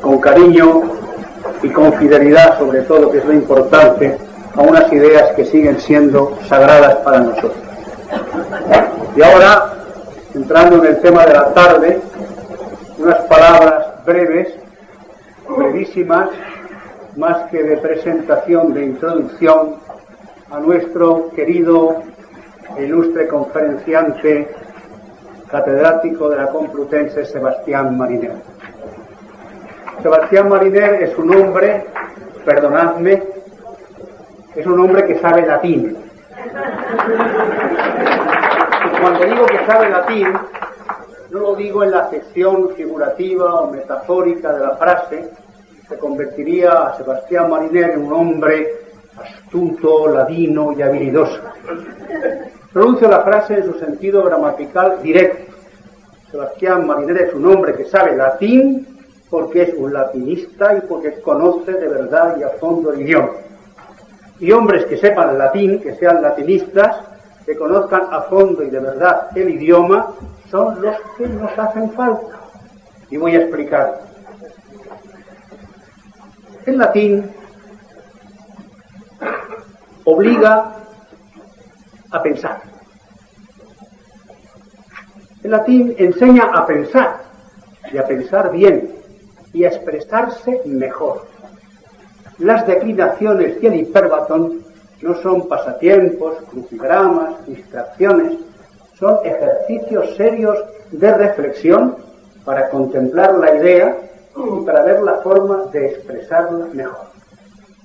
con cariño y con fidelidad, sobre todo, que es lo importante, a unas ideas que siguen siendo sagradas para nosotros. Y ahora, entrando en el tema de la tarde, unas palabras breves, brevísimas, más que de presentación, de introducción a nuestro querido e ilustre conferenciante catedrático de la Complutense, Sebastián Mariner. Sebastián Mariner es un hombre, perdonadme, es un hombre que sabe latín. Y cuando digo que sabe latín, no lo digo en la acepción figurativa o metafórica de la frase. Se convertiría a Sebastián Mariner en un hombre astuto, ladino y habilidoso. Pronuncio la frase en su sentido gramatical directo. Sebastián Mariner es un hombre que sabe latín porque es un latinista y porque conoce de verdad y a fondo el idioma. Y hombres que sepan latín, que sean latinistas, que conozcan a fondo y de verdad el idioma, son los que nos hacen falta. Y voy a explicar. El latín obliga a pensar. El latín enseña a pensar, y a pensar bien, y a expresarse mejor. Las declinaciones y el hiperbatón no son pasatiempos, crucigramas, distracciones, son ejercicios serios de reflexión para contemplar la idea y para ver la forma de expresarla mejor.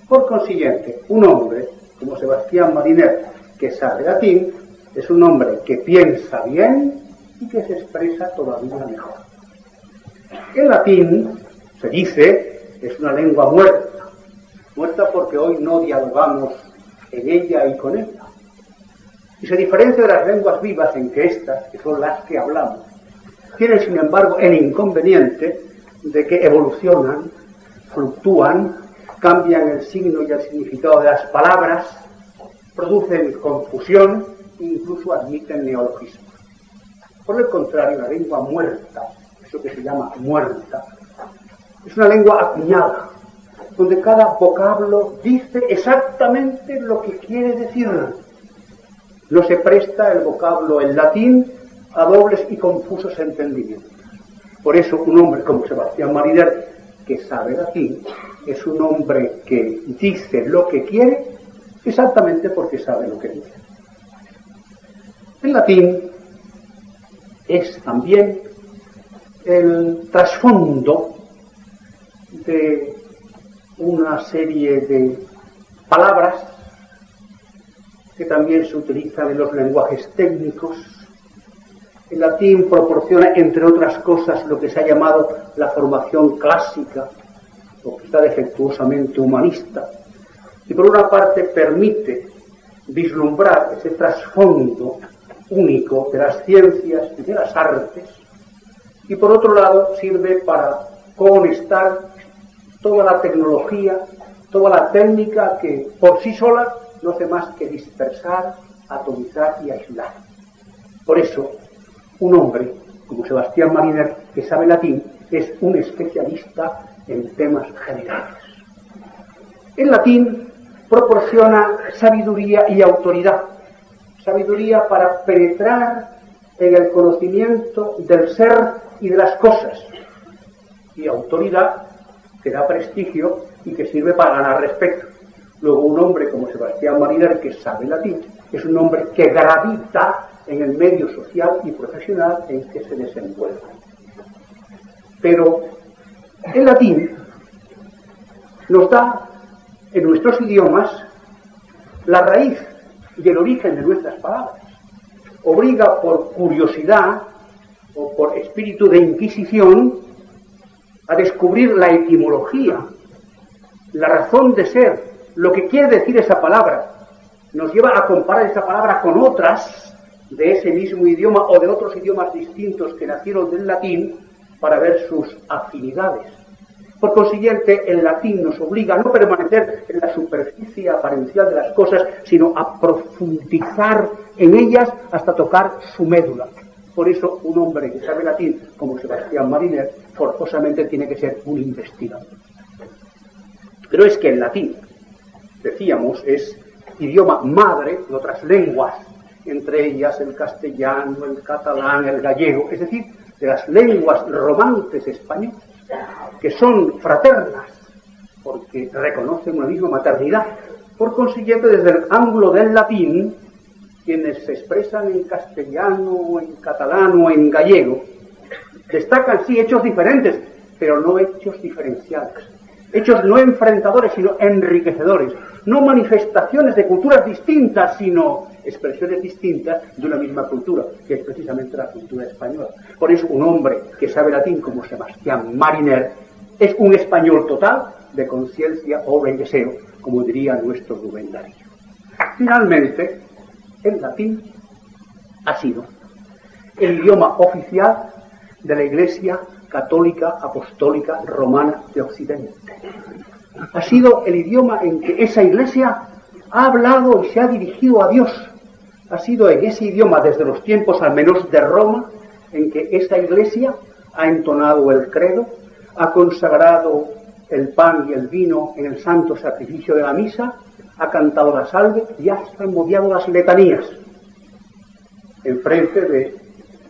Por consiguiente, un hombre como Sebastián Mariner, que sabe latín, es un hombre que piensa bien y que se expresa todavía mejor. El latín, se dice, es una lengua muerta. Muerta porque hoy no dialogamos en ella y con ella. Y se diferencia de las lenguas vivas en que estas, que son las que hablamos, tienen sin embargo el inconveniente de que evolucionan, fluctúan, cambian el signo y el significado de las palabras, producen confusión e incluso admiten neologismos. Por el contrario, la lengua muerta, eso que se llama muerta, es una lengua acuñada, donde cada vocablo dice exactamente lo que quiere decir. No se presta el vocablo en latín a dobles y confusos entendimientos. Por eso un hombre como Sebastián Mariner, que sabe latín, es un hombre que dice lo que quiere exactamente porque sabe lo que dice. El latín es también el trasfondo de una serie de palabras que también se utilizan en los lenguajes técnicos. El latín proporciona, entre otras cosas, lo que se ha llamado la formación clásica, o quizá defectuosamente humanista, y por una parte permite vislumbrar ese trasfondo único de las ciencias y de las artes, y por otro lado sirve para conectar toda la tecnología, toda la técnica que por sí sola no hace más que dispersar, atomizar y aislar. Por eso, un hombre como Sebastián Mariner, que sabe latín, es un especialista en temas generales. El latín proporciona sabiduría y autoridad. Sabiduría para penetrar en el conocimiento del ser y de las cosas. Y autoridad que da prestigio y que sirve para ganar respeto. Luego un hombre como Sebastián Mariner, que sabe latín, es un hombre que gravita en el medio social y profesional en que se desenvuelve. Pero el latín nos da en nuestros idiomas la raíz y el origen de nuestras palabras. Obliga por curiosidad o por espíritu de inquisición a descubrir la etimología, la razón de ser, lo que quiere decir esa palabra. Nos lleva a comparar esa palabra con otras de ese mismo idioma o de otros idiomas distintos que nacieron del latín para ver sus afinidades. Por consiguiente, el latín nos obliga a no permanecer en la superficie apariencial de las cosas, sino a profundizar en ellas hasta tocar su médula. Por eso un hombre que sabe latín, como Sebastián Mariner, forzosamente tiene que ser un investigador. Pero es que el latín, decíamos, es idioma madre de otras lenguas, entre ellas el castellano, el catalán, el gallego, es decir, de las lenguas romances españolas, que son fraternas, porque reconocen una misma maternidad. Por consiguiente, desde el ángulo del latín, quienes se expresan en castellano, o en catalán o en gallego, destacan sí hechos diferentes, pero no hechos diferenciales. Hechos no enfrentadores, sino enriquecedores. No manifestaciones de culturas distintas, sino expresiones distintas de una misma cultura, que es precisamente la cultura española. Por eso un hombre que sabe latín como Sebastián Mariner es un español total, de conciencia, obra y deseo, como diría nuestro Rubén Darío. Finalmente, el latín ha sido el idioma oficial de la Iglesia católica, apostólica, romana de Occidente. Ha sido el idioma en que esa Iglesia ha hablado y se ha dirigido a Dios. Ha sido en ese idioma, desde los tiempos al menos de Roma, en que esa Iglesia ha entonado el credo, ha consagrado el pan y el vino en el santo sacrificio de la misa, ha cantado la salve y ha salmodiado las letanías. Enfrente de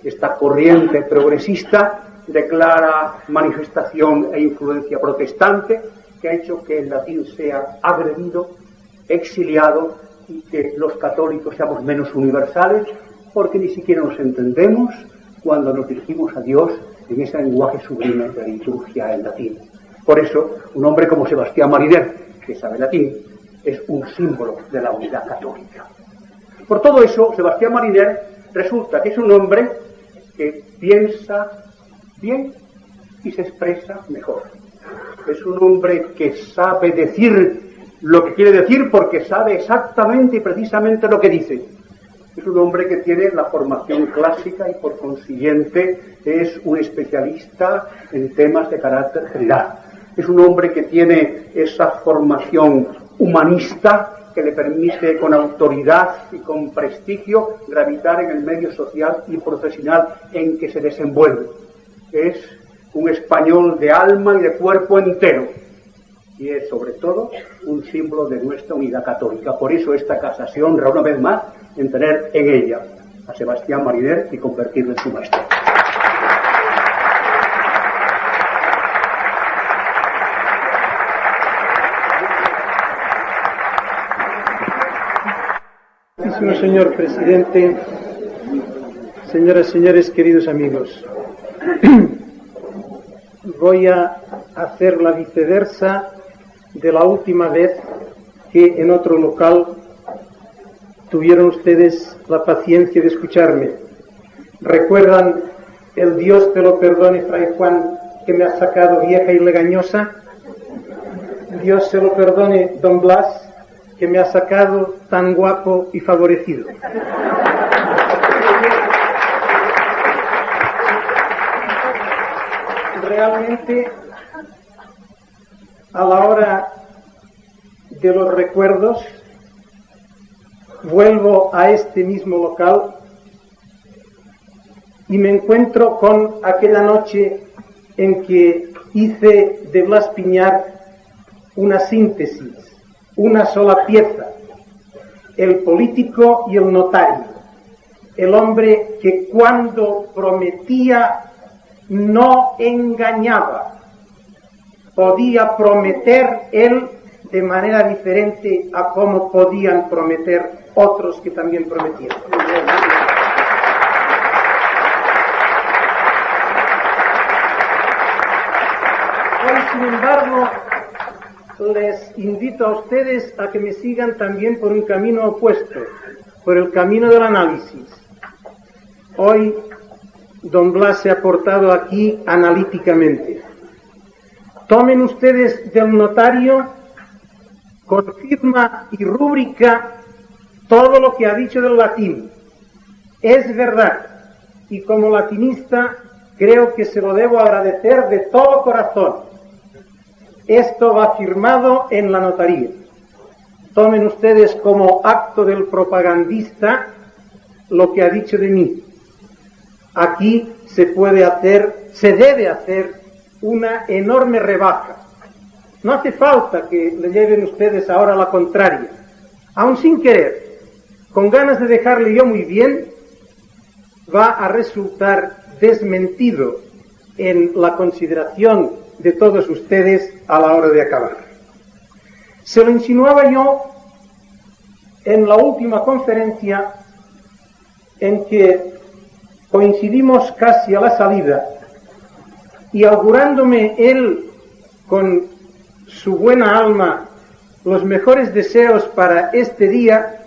esta corriente progresista de clara manifestación e influencia protestante, que ha hecho que el latín sea agredido, exiliado, y que los católicos seamos menos universales, porque ni siquiera nos entendemos cuando nos dirigimos a Dios en ese lenguaje sublime de la liturgia en latín. Por eso, un hombre como Sebastián Mariner, que sabe latín, es un símbolo de la unidad católica. Por todo eso, Sebastián Mariner resulta que es un hombre que piensa bien y se expresa mejor. Es un hombre que sabe decir lo que quiere decir porque sabe exactamente y precisamente lo que dice. Es un hombre que tiene la formación clásica y por consiguiente es un especialista en temas de carácter general. Es un hombre que tiene esa formación humanista que le permite con autoridad y con prestigio gravitar en el medio social y profesional en que se desenvuelve. Es un español de alma y de cuerpo entero y es sobre todo un símbolo de nuestra unidad católica. Por eso esta casa se honra una vez más en tener en ella a Sebastián Mariner y convertirlo en su maestro. Señor presidente, señoras y señores, queridos amigos, voy a hacer la viceversa de la última vez que en otro local tuvieron ustedes la paciencia de escucharme. ¿Recuerdan el Dios te lo perdone, Fray Juan, que me ha sacado vieja y legañosa? Dios se lo perdone, don Blas, que me ha sacado tan guapo y favorecido. Realmente, a la hora de los recuerdos, vuelvo a este mismo local y me encuentro con aquella noche en que hice de Blas Piñar una síntesis, una sola pieza, el político y el notario, el hombre que cuando prometía no engañaba, podía prometer él de manera diferente a como podían prometer otros que también prometían. Hoy, sin embargo, les invito a ustedes a que me sigan también por un camino opuesto, por el camino del análisis. Hoy, don Blas se ha portado aquí analíticamente. Tomen ustedes del notario con firma y rúbrica todo lo que ha dicho del latín. Es verdad, y como latinista creo que se lo debo agradecer de todo corazón. Esto va firmado en la notaría. Tomen ustedes como acto del propagandista lo que ha dicho de mí. aquí se debe hacer una enorme rebaja. No hace falta que le lleven ustedes ahora la contraria. Aun sin querer, con ganas de dejarle yo muy bien, va a resultar desmentido en la consideración de todos ustedes a la hora de acabar. Se lo insinuaba yo en la última conferencia en que coincidimos casi a la salida, y augurándome él con su buena alma los mejores deseos para este día,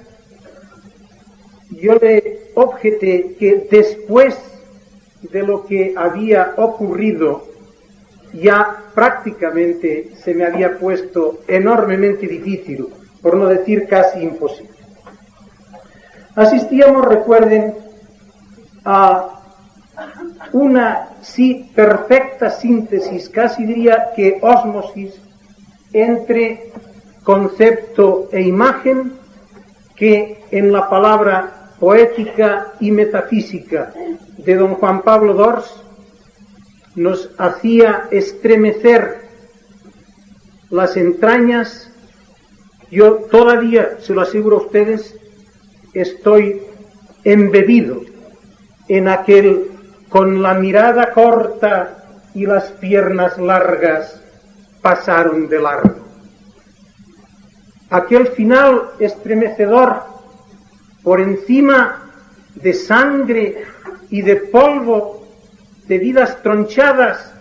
yo le objeté que después de lo que había ocurrido ya prácticamente se me había puesto enormemente difícil, por no decir casi imposible. Asistíamos, recuerden, a una perfecta síntesis, casi diría que ósmosis, entre concepto e imagen, que en la palabra poética y metafísica de don Juan Pablo d'Ors nos hacía estremecer las entrañas. Yo todavía, se lo aseguro a ustedes, estoy embebido en aquel con la mirada corta y las piernas largas pasaron de largo. Aquel final estremecedor, por encima de sangre y de polvo, de vidas tronchadas,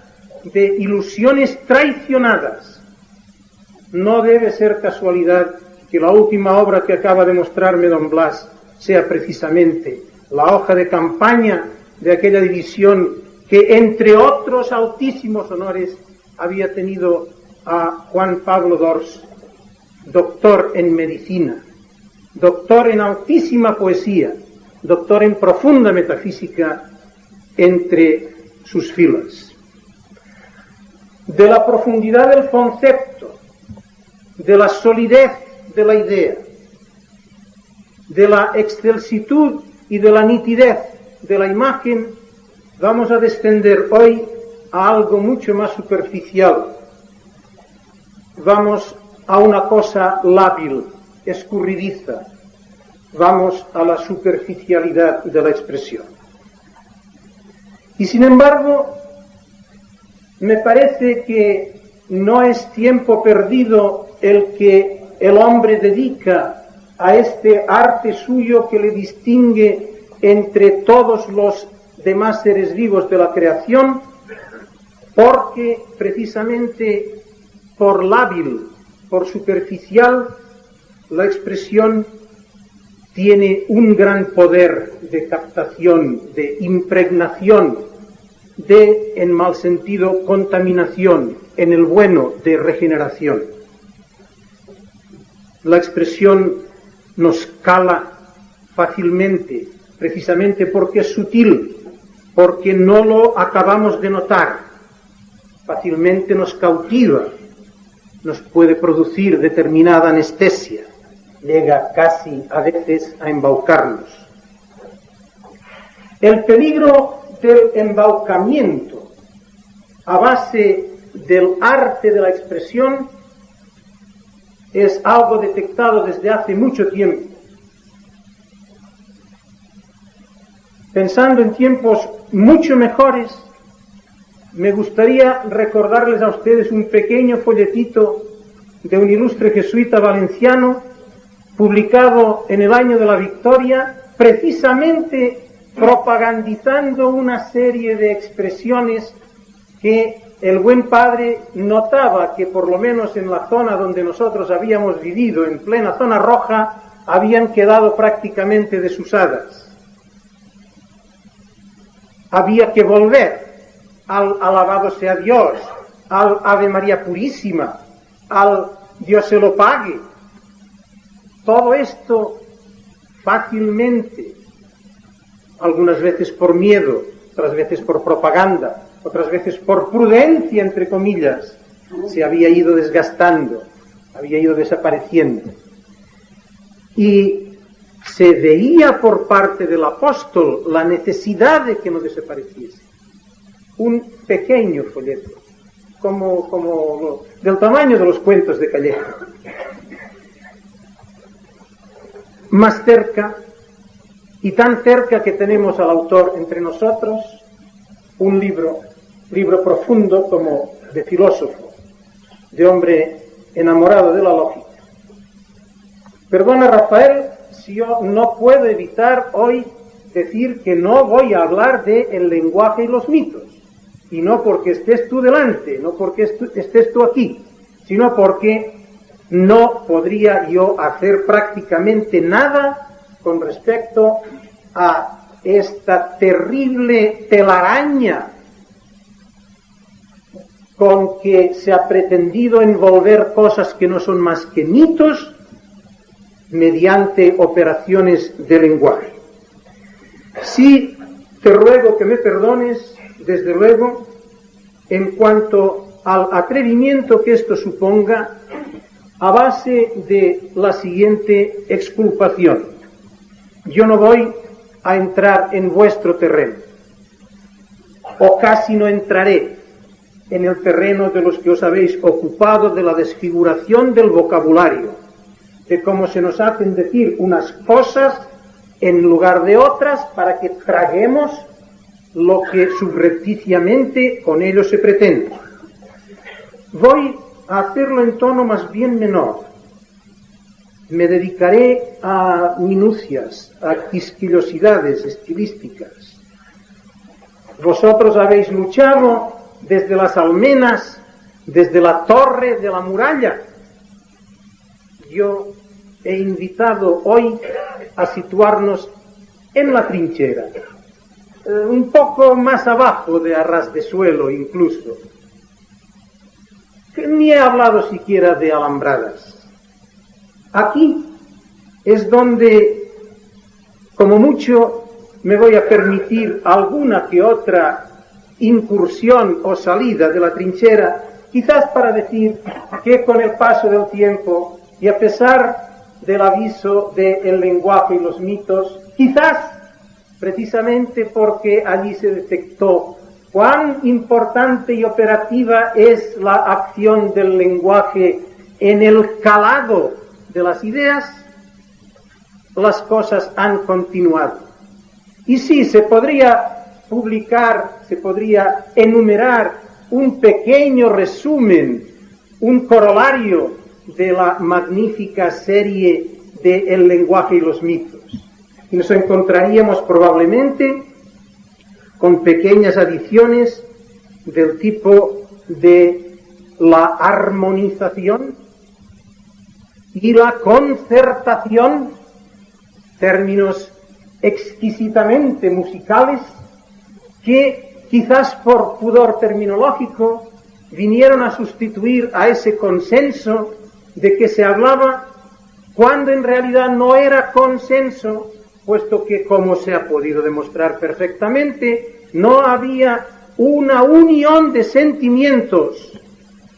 de ilusiones traicionadas. No debe ser casualidad que la última obra que acaba de mostrarme don Blas sea precisamente la hoja de campaña de aquella división que, entre otros altísimos honores, había tenido a Juan Pablo d'Ors, doctor en medicina, doctor en altísima poesía, doctor en profunda metafísica, entre sus filas. De la profundidad del concepto, de la solidez de la idea, de la excelsitud y de la nitidez de la imagen, vamos a descender hoy a algo mucho más superficial. Vamos a una cosa lábil, escurridiza. Vamos a la superficialidad de la expresión. Y sin embargo, me parece que no es tiempo perdido el que el hombre dedica a este arte suyo que le distingue entre todos los demás seres vivos de la creación, porque precisamente por lábil, por superficial, la expresión tiene un gran poder de captación, de impregnación, de, en mal sentido, contaminación, en el bueno, de regeneración. La expresión nos cala fácilmente, precisamente porque es sutil, porque no lo acabamos de notar. Fácilmente nos cautiva, nos puede producir determinada anestesia, llega casi a veces a embaucarnos. El peligro del embaucamiento a base del arte de la expresión es algo detectado desde hace mucho tiempo. Pensando en tiempos mucho mejores, me gustaría recordarles a ustedes un pequeño folletito de un ilustre jesuita valenciano, publicado en el año de la Victoria, precisamente propagandizando una serie de expresiones que el buen padre notaba que por lo menos en la zona donde nosotros habíamos vivido, en plena zona roja, habían quedado prácticamente desusadas. Había que volver al alabado sea Dios, al Ave María Purísima, al Dios se lo pague. Todo esto fácilmente, algunas veces por miedo, otras veces por propaganda, otras veces por prudencia, entre comillas, se había ido desgastando, había ido desapareciendo. Y se veía por parte del apóstol la necesidad de que no desapareciese. Un pequeño folleto, como del tamaño de los cuentos de Calleja. Más cerca, y tan cerca que tenemos al autor entre nosotros, un libro profundo como de filósofo, de hombre enamorado de la lógica. Perdona, Rafael, si yo no puedo evitar hoy decir que no voy a hablar de el lenguaje y los mitos, y no porque estés tú delante, no porque estés tú aquí, sino porque no podría yo hacer prácticamente nada con respecto a esta terrible telaraña con que se ha pretendido envolver cosas que no son más que mitos mediante operaciones de lenguaje. Sí, te ruego que me perdones, desde luego, en cuanto al atrevimiento que esto suponga, a base de la siguiente exculpación. Yo no voy a entrar en vuestro terreno, o casi no entraré en el terreno de los que os habéis ocupado de la desfiguración del vocabulario, de cómo se nos hacen decir unas cosas en lugar de otras para que traguemos lo que subrepticiamente con ello se pretende. Voy a hacerlo en tono más bien menor. Me dedicaré a minucias, a quisquillosidades estilísticas. Vosotros habéis luchado desde las almenas, desde la torre de la muralla. Yo he invitado hoy a situarnos en la trinchera, un poco más abajo de a ras de suelo incluso. Ni he hablado siquiera de alambradas. Aquí es donde, como mucho, me voy a permitir alguna que otra incursión o salida de la trinchera, quizás para decir que con el paso del tiempo y a pesar del aviso del lenguaje y los mitos, quizás precisamente porque allí se detectó cuán importante y operativa es la acción del lenguaje en el calado de las ideas, las cosas han continuado. Y sí, se podría publicar, se podría enumerar un pequeño resumen, un corolario de la magnífica serie de El lenguaje y los mitos. Y nos encontraríamos probablemente con pequeñas adiciones del tipo de la armonización y la concertación, términos exquisitamente musicales que quizás por pudor terminológico vinieron a sustituir a ese consenso de que se hablaba cuando en realidad no era consenso, puesto que, como se ha podido demostrar perfectamente, no había una unión de sentimientos,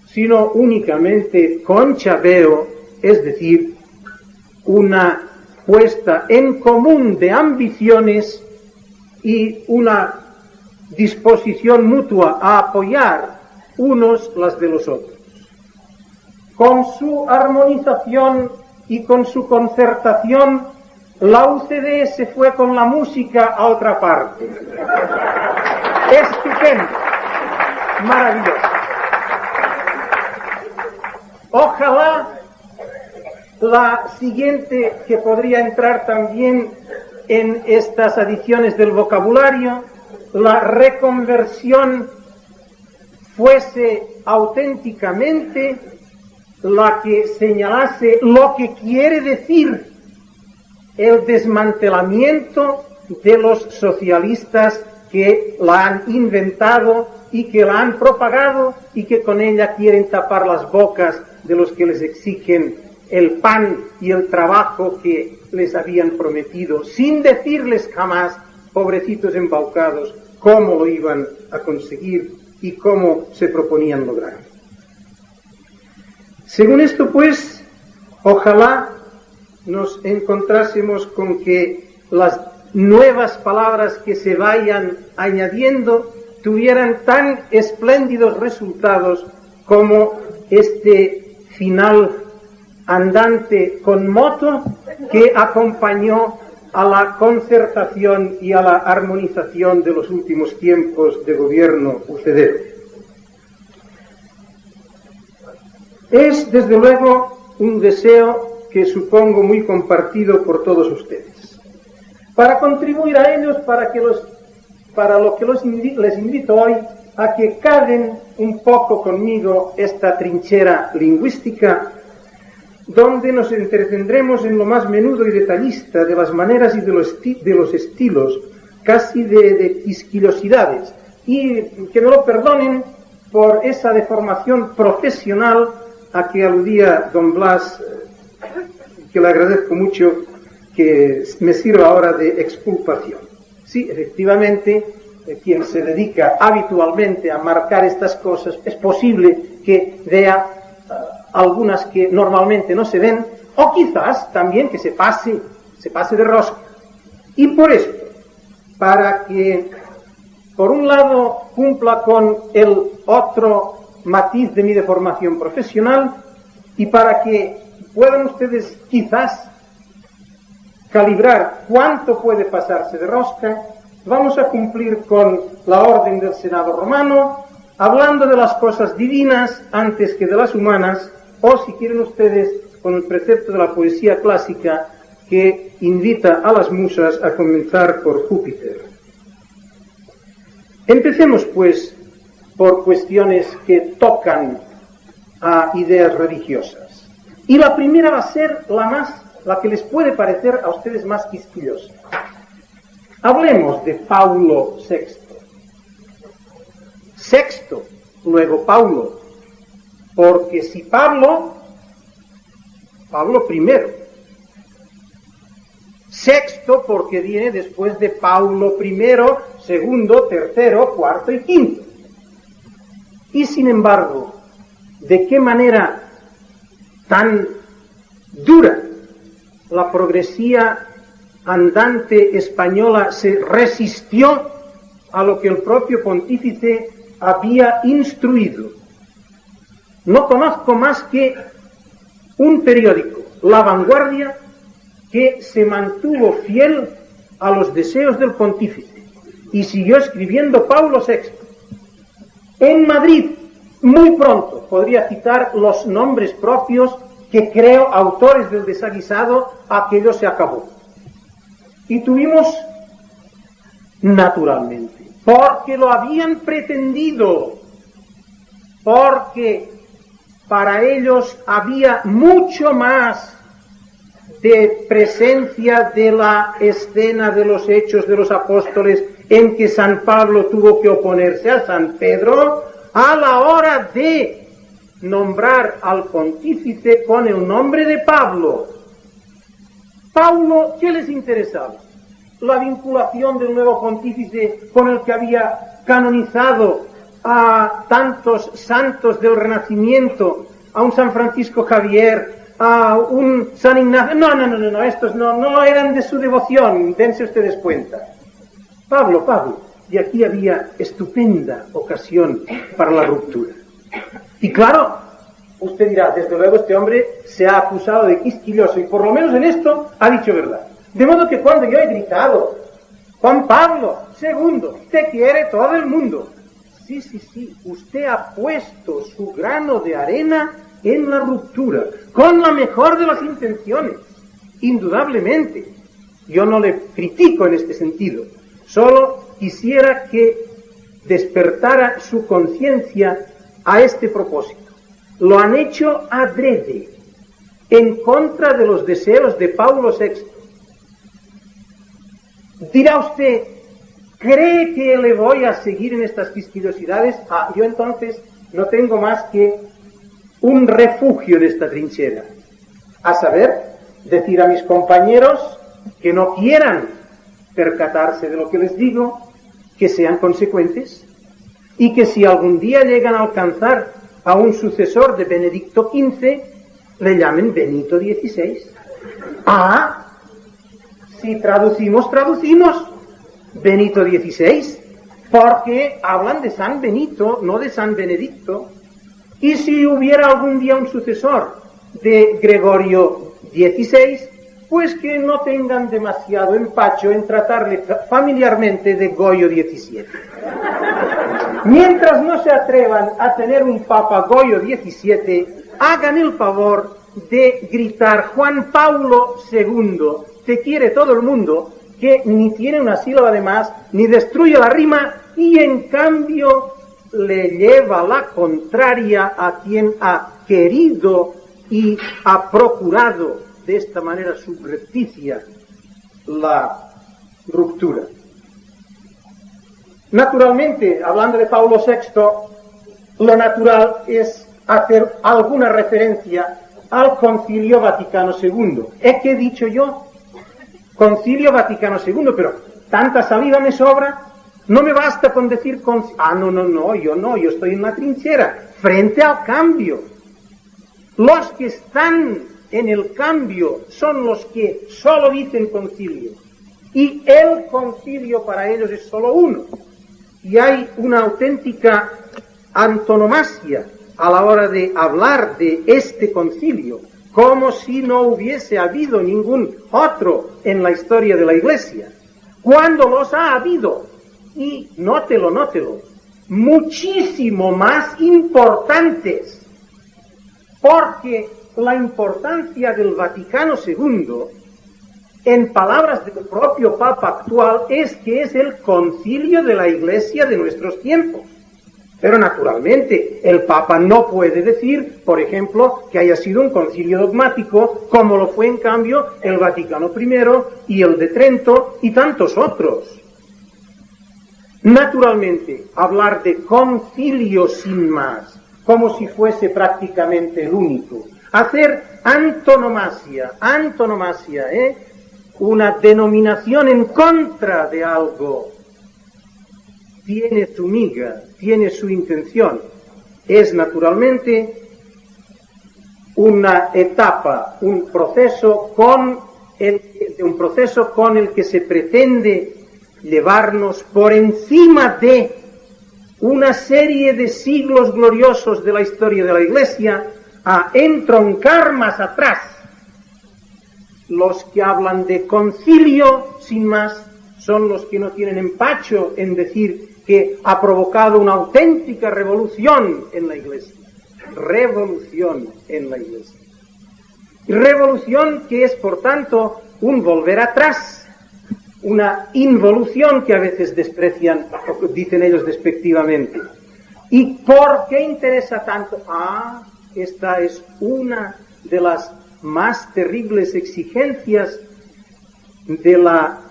sino únicamente conchaveo, es decir, una puesta en común de ambiciones y una disposición mutua a apoyar unos las de los otros. Con su armonización y con su concertación, la UCD se fue con la música a otra parte. Estupendo, maravilloso. Ojalá la siguiente, que podría entrar también en estas adiciones del vocabulario, la reconversión, fuese auténticamente la que señalase lo que quiere decir el desmantelamiento de los socialistas que la han inventado y que la han propagado y que con ella quieren tapar las bocas de los que les exigen el pan y el trabajo que les habían prometido, sin decirles jamás, pobrecitos embaucados, cómo lo iban a conseguir y cómo se proponían lograrlo. Según esto, pues, ojalá nos encontrásemos con que las nuevas palabras que se vayan añadiendo tuvieran tan espléndidos resultados como este final andante con moto que acompañó a la concertación y a la armonización de los últimos tiempos de gobierno ucedero. Es, desde luego, un deseo que supongo muy compartido por todos ustedes. Para contribuir a ellos, para lo que les invito hoy a que caven un poco conmigo esta trinchera lingüística, donde nos entretendremos en lo más menudo y detallista de las maneras y de los estilos, casi de quisquillosidades, y que me lo perdonen por esa deformación profesional a que aludía don Blas, que le agradezco mucho que me sirva ahora de exculpación. Sí, efectivamente, quien se dedica habitualmente a marcar estas cosas, es posible que vea algunas que normalmente no se ven, o quizás también que se pase de rosca. Y por esto, para que, por un lado, cumpla con el otro matiz de mi deformación profesional, y para que puedan ustedes quizás calibrar cuánto puede pasarse de rosca, vamos a cumplir con la orden del Senado romano, hablando de las cosas divinas antes que de las humanas, o si quieren ustedes, con el precepto de la poesía clásica que invita a las musas a comenzar por Júpiter. Empecemos, pues, por cuestiones que tocan a ideas religiosas. Y la primera va a ser la que les puede parecer a ustedes más quisquillosa. Hablemos de Paulo VI. Sexto, luego Paulo. Porque si Pablo primero. Sexto, porque viene después de Paulo primero, segundo, tercero, cuarto y quinto. Y sin embargo, ¿de qué manera tan dura la progresía andante española se resistió a lo que el propio pontífice había instruido? No conozco más que un periódico, La Vanguardia, que se mantuvo fiel a los deseos del pontífice y siguió escribiendo Paulo VI. En Madrid, muy pronto, podría citar los nombres propios que creo autores del desaguisado, aquello se acabó. Y tuvimos, naturalmente, porque lo habían pretendido, porque para ellos había mucho más de presencia de la escena de los Hechos de los Apóstoles, en que San Pablo tuvo que oponerse a San Pedro a la hora de nombrar al pontífice con el nombre de Pablo. Paulo, ¿qué les interesaba? La vinculación del nuevo pontífice con el que había canonizado a tantos santos del Renacimiento, a un San Francisco Javier, a un San Ignacio. No, estos no eran de su devoción, dense ustedes cuenta. Pablo, y aquí había estupenda ocasión para la ruptura. Y claro, usted dirá, desde luego este hombre se ha acusado de quisquilloso y por lo menos en esto ha dicho verdad. De modo que cuando yo he gritado, Juan Pablo II, te quiere todo el mundo. Sí, usted ha puesto su grano de arena en la ruptura, con la mejor de las intenciones, indudablemente. Yo no le critico en este sentido, solo quisiera que despertara su conciencia a este propósito. Lo han hecho adrede, en contra de los deseos de Paulo VI. Dirá usted, ¿cree que le voy a seguir en estas quisquillosidades? Yo entonces no tengo más que un refugio en esta trinchera, a saber, decir a mis compañeros que no quieran percatarse de lo que les digo, que sean consecuentes, y que si algún día llegan a alcanzar a un sucesor de Benedicto XV, le llamen Benito XVI. Ah, si traducimos Benito XVI, porque hablan de San Benito, no de San Benedicto. Y si hubiera algún día un sucesor de Gregorio XVI, pues que no tengan demasiado empacho en tratarle familiarmente de Goyo XVII. Mientras no se atrevan a tener un Papa Goyo XVII, hagan el favor de gritar Juan Pablo II, te quiere todo el mundo, que ni tiene una sílaba de más, ni destruye la rima, y en cambio le lleva la contraria a quien ha querido y ha procurado de esta manera subrepticia la ruptura. Naturalmente, hablando de Pablo VI, lo natural es hacer alguna referencia al Concilio Vaticano II. ¿Es que he dicho yo? Concilio Vaticano II, pero tanta saliva me sobra. No me basta con decir, yo estoy en la trinchera, frente al cambio. Los que están en el cambio son los que solo dicen concilio. Y el concilio para ellos es solo uno. Y hay una auténtica antonomasia a la hora de hablar de este concilio, como si no hubiese habido ningún otro en la historia de la Iglesia, cuando los ha habido. Y nótelo, muchísimo más importantes, porque la importancia del Vaticano II, en palabras del propio Papa actual, es que es el concilio de la Iglesia de nuestros tiempos. Pero naturalmente el Papa no puede decir, por ejemplo, que haya sido un concilio dogmático, como lo fue en cambio el Vaticano I y el de Trento y tantos otros. Naturalmente, hablar de concilio sin más, como si fuese prácticamente el único, hacer antonomasia, una denominación en contra de algo, tiene su miga, tiene su intención, es naturalmente una etapa, un proceso con el que se pretende llevarnos por encima de una serie de siglos gloriosos de la historia de la Iglesia a entroncar más atrás. Los que hablan de concilio, sin más, son los que no tienen empacho en decir que ha provocado una auténtica revolución en la Iglesia. Revolución en la Iglesia. Revolución que es, por tanto, un volver atrás, una involución que a veces desprecian, o dicen ellos despectivamente. ¿Y por qué interesa tanto? Esta es una de las más terribles exigencias de la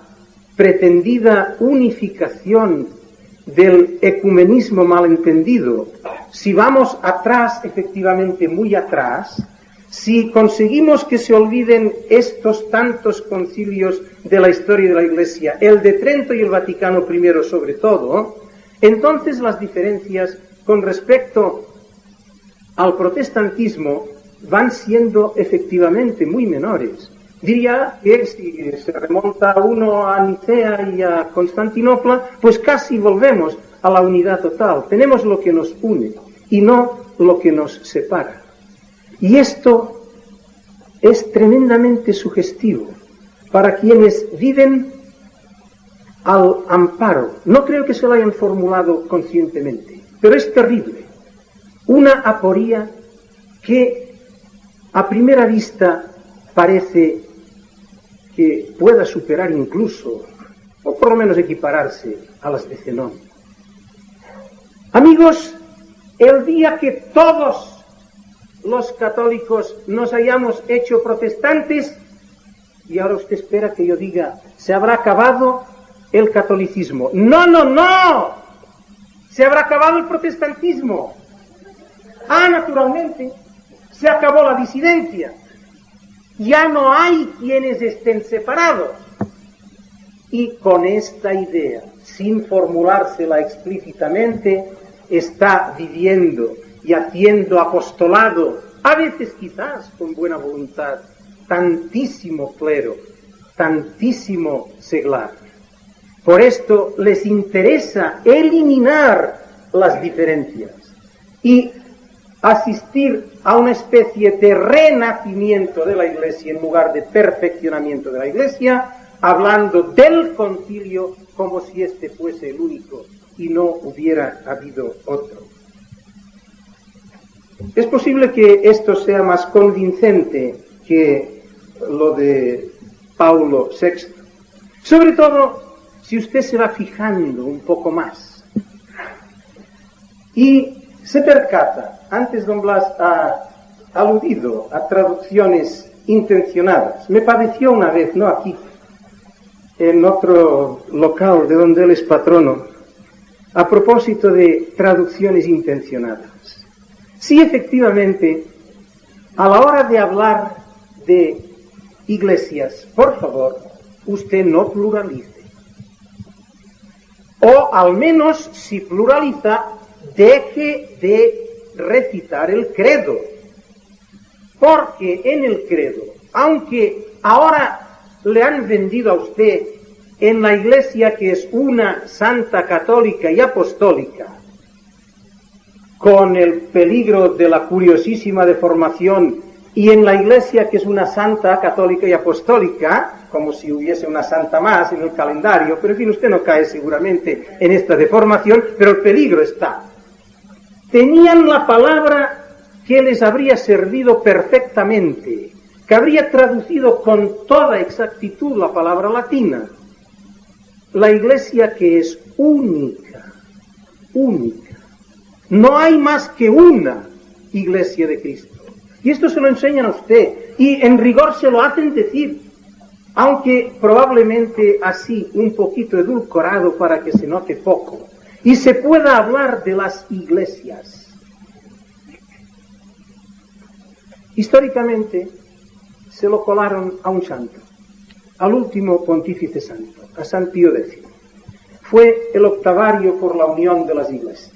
pretendida unificación del ecumenismo malentendido. Si vamos atrás, efectivamente muy atrás, si conseguimos que se olviden estos tantos concilios de la historia de la Iglesia, el de Trento y el Vaticano I sobre todo, entonces las diferencias con respecto al protestantismo van siendo efectivamente muy menores. Diría que si se remonta uno a Nicea y a Constantinopla, pues casi volvemos a la unidad total. Tenemos lo que nos une y no lo que nos separa. Y esto es tremendamente sugestivo para quienes viven al amparo. No creo que se lo hayan formulado conscientemente, pero es terrible. Una aporía que a primera vista parece que pueda superar incluso, o por lo menos equipararse a las de Zenón. Amigos, el día que todos los católicos nos hayamos hecho protestantes, y ahora usted espera que yo diga, se habrá acabado el catolicismo. ¡No! Se habrá acabado el protestantismo. Naturalmente, se acabó la disidencia. Ya no hay quienes estén separados. Y con esta idea, sin formulársela explícitamente, está viviendo y haciendo apostolado, a veces quizás con buena voluntad, tantísimo clero, tantísimo seglar. Por esto les interesa eliminar las diferencias y asistir a una especie de renacimiento de la Iglesia en lugar de perfeccionamiento de la Iglesia, hablando del concilio como si este fuese el único y no hubiera habido otro. Es posible que esto sea más convincente que lo de Paulo VI, sobre todo si usted se va fijando un poco más y se percata. Antes don Blas ha aludido a traducciones intencionadas. Me pareció una vez, no aquí, en otro local de donde él es patrono, a propósito de traducciones intencionadas. Sí, efectivamente, a la hora de hablar de iglesias, por favor, usted no pluralice. O al menos, si pluraliza, deje de recitar el credo. Porque en el credo, aunque ahora le han vendido a usted en la iglesia que es una santa católica y apostólica, con el peligro de la curiosísima deformación, y en la iglesia que es una santa católica y apostólica, como si hubiese una santa más en el calendario, pero en fin, usted no cae seguramente en esta deformación, pero el peligro está. Tenían la palabra que les habría servido perfectamente, que habría traducido con toda exactitud la palabra latina. La iglesia que es única, única. No hay más que una iglesia de Cristo. Y esto se lo enseñan a usted, y en rigor se lo hacen decir, aunque probablemente así, un poquito edulcorado para que se note poco, y se pueda hablar de las iglesias. Históricamente se lo colaron a un santo, al último pontífice santo, a San Pío X. Fue el octavario por la unión de las iglesias.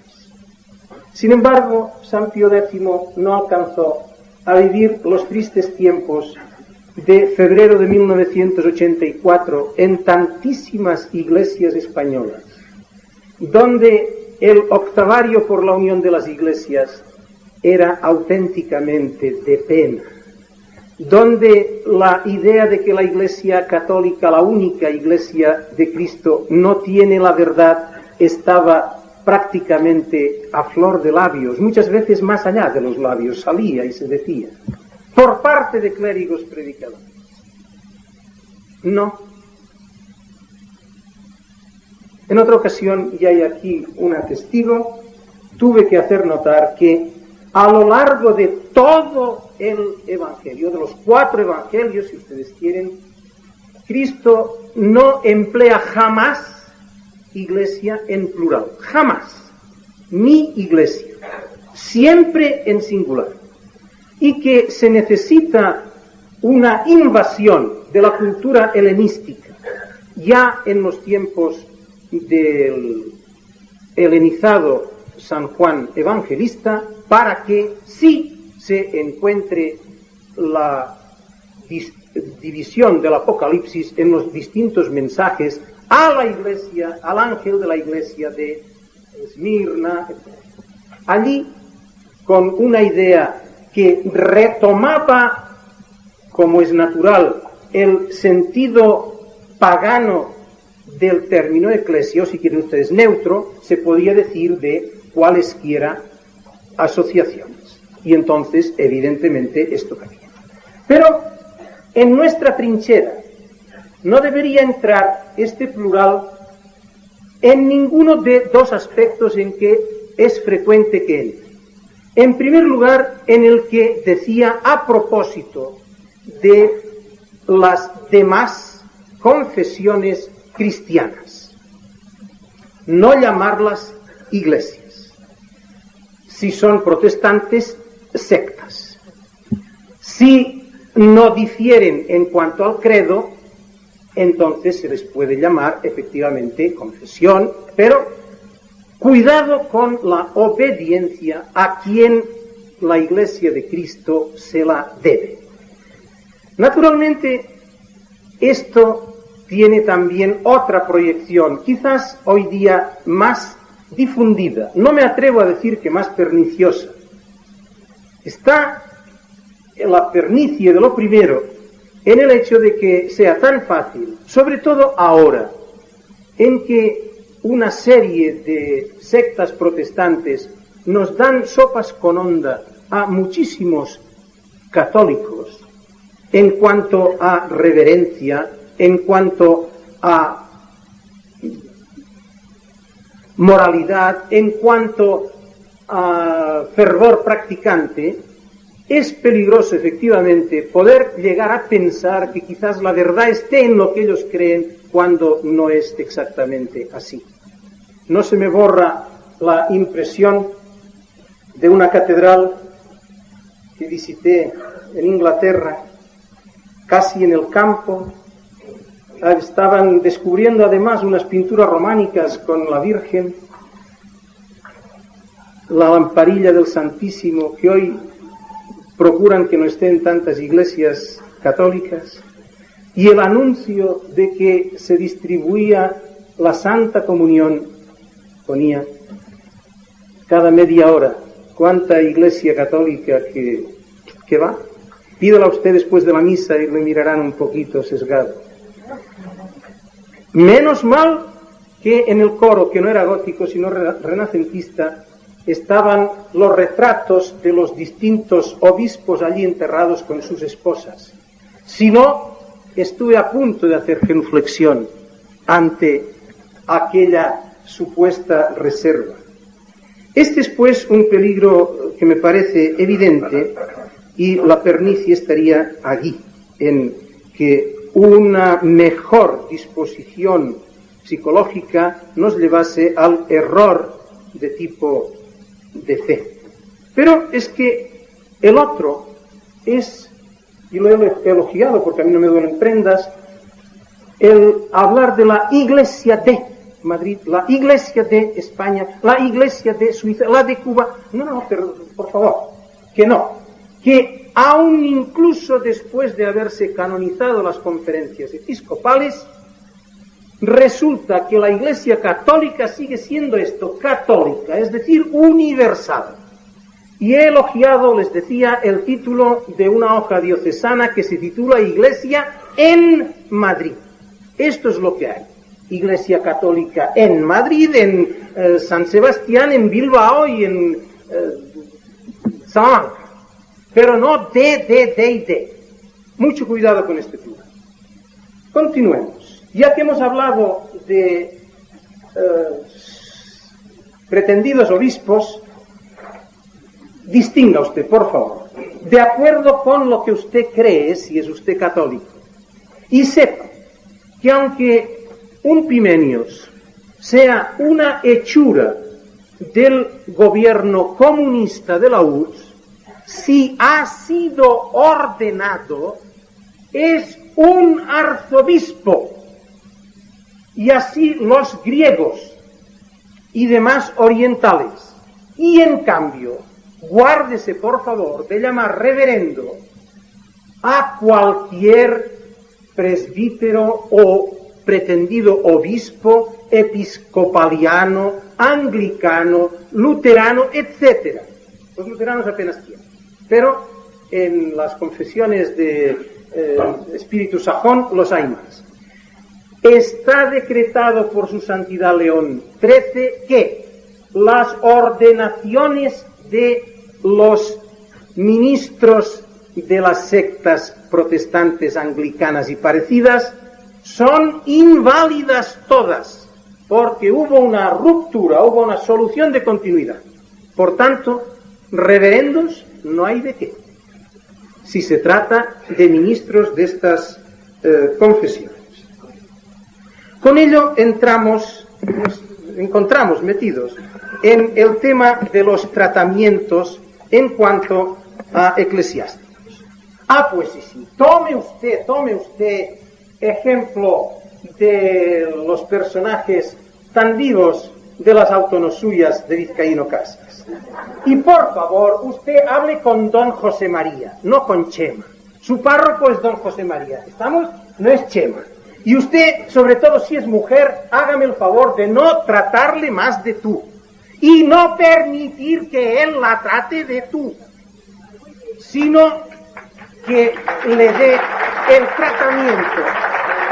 Sin embargo, San Pío X no alcanzó a vivir los tristes tiempos de febrero de 1984 en tantísimas iglesias españolas, donde el octavario por la unión de las iglesias era auténticamente de pena, donde la idea de que la Iglesia católica, la única Iglesia de Cristo, no tiene la verdad, estaba prácticamente a flor de labios, muchas veces más allá de los labios, salía y se decía, por parte de clérigos predicadores. No. En otra ocasión, y hay aquí un testigo, tuve que hacer notar que a lo largo de todo el Evangelio, de los 4 Evangelios, si ustedes quieren, Cristo no emplea jamás iglesia en plural, jamás, mi iglesia, siempre en singular, y que se necesita una invasión de la cultura helenística, ya en los tiempos del helenizado San Juan Evangelista, para que sí se encuentre la división del Apocalipsis en los distintos mensajes a la iglesia, al ángel de la iglesia de Esmirna, etc. Allí, con una idea que retomaba, como es natural, el sentido pagano del término eclesio, si quieren ustedes neutro, se podría decir de cualesquiera asociaciones. Y entonces, evidentemente, esto cambia. Pero, en nuestra trinchera, no debería entrar este plural en ninguno de 2 aspectos en que es frecuente que entre. En primer lugar, en el que decía a propósito de las demás confesiones cristianas, no llamarlas iglesias. Si son protestantes, sectas. Si no difieren en cuanto al credo, entonces se les puede llamar efectivamente confesión, pero cuidado con la obediencia a quien la Iglesia de Cristo se la debe. Naturalmente, esto tiene también otra proyección, quizás hoy día más difundida, no me atrevo a decir que más perniciosa. Está la pernicie de lo primero en el hecho de que sea tan fácil, sobre todo ahora, en que una serie de sectas protestantes nos dan sopas con onda a muchísimos católicos en cuanto a reverencia, en cuanto a moralidad, en cuanto a fervor practicante. Es peligroso, efectivamente, poder llegar a pensar que quizás la verdad esté en lo que ellos creen cuando no es exactamente así. No se me borra la impresión de una catedral que visité en Inglaterra, casi en el campo. Estaban descubriendo además unas pinturas románicas con la Virgen, la lamparilla del Santísimo, que hoy procuran que no esté en tantas iglesias católicas, y el anuncio de que se distribuía la Santa Comunión, ponía cada media hora. ¿Cuánta iglesia católica que va? Pídala usted después de la misa y le mirarán un poquito sesgado. Menos mal que en el coro, que no era gótico sino renacentista, estaban los retratos de los distintos obispos allí enterrados con sus esposas. Si no, estuve a punto de hacer genuflexión ante aquella supuesta reserva. Este es pues un peligro que me parece evidente, y la pernicie estaría allí, en que una mejor disposición psicológica nos llevase al error de tipo de fe. Pero es que el otro es, y lo he elogiado porque a mí no me duelen prendas, el hablar de la Iglesia de Madrid, la Iglesia de España, la Iglesia de Suiza, la de Cuba. No, pero por favor, que no. Que aún incluso después de haberse canonizado las conferencias episcopales, resulta que la Iglesia católica sigue siendo esto, católica, es decir, universal. Y he elogiado, les decía, el título de una hoja diocesana que se titula Iglesia en Madrid. Esto es lo que hay. Iglesia católica en Madrid, en San Sebastián, en Bilbao y en Salamanca. Pero no de. Mucho cuidado con este tema. Continuemos. Ya que hemos hablado de pretendidos obispos, distinga usted, por favor, de acuerdo con lo que usted cree, si es usted católico, y sepa que aunque un Pimenios sea una hechura del gobierno comunista de la URSS, si ha sido ordenado, es un arzobispo. Y así los griegos y demás orientales. Y en cambio, guárdese por favor de llamar reverendo a cualquier presbítero o pretendido obispo episcopaliano, anglicano, luterano, etc. Los luteranos apenas tienen. Pero en las confesiones de espíritu sajón los hay más. Está decretado por su santidad León XIII que las ordenaciones de los ministros de las sectas protestantes, anglicanas y parecidas son inválidas todas, porque hubo una ruptura, hubo una solución de continuidad. Por tanto, reverendos no hay de qué, si se trata de ministros de estas confesiones. Con ello nos encontramos metidos en el tema de los tratamientos en cuanto a eclesiásticos. Pues sí, tome usted ejemplo de los personajes tan vivos de las autonosuyas de Vizcaíno Casas. Y por favor, usted hable con don José María, no con Chema. Su párroco es don José María. ¿Estamos? No es Chema. Y usted, sobre todo si es mujer, hágame el favor de no tratarle más de tú. Y no permitir que él la trate de tú. Sino que le dé el tratamiento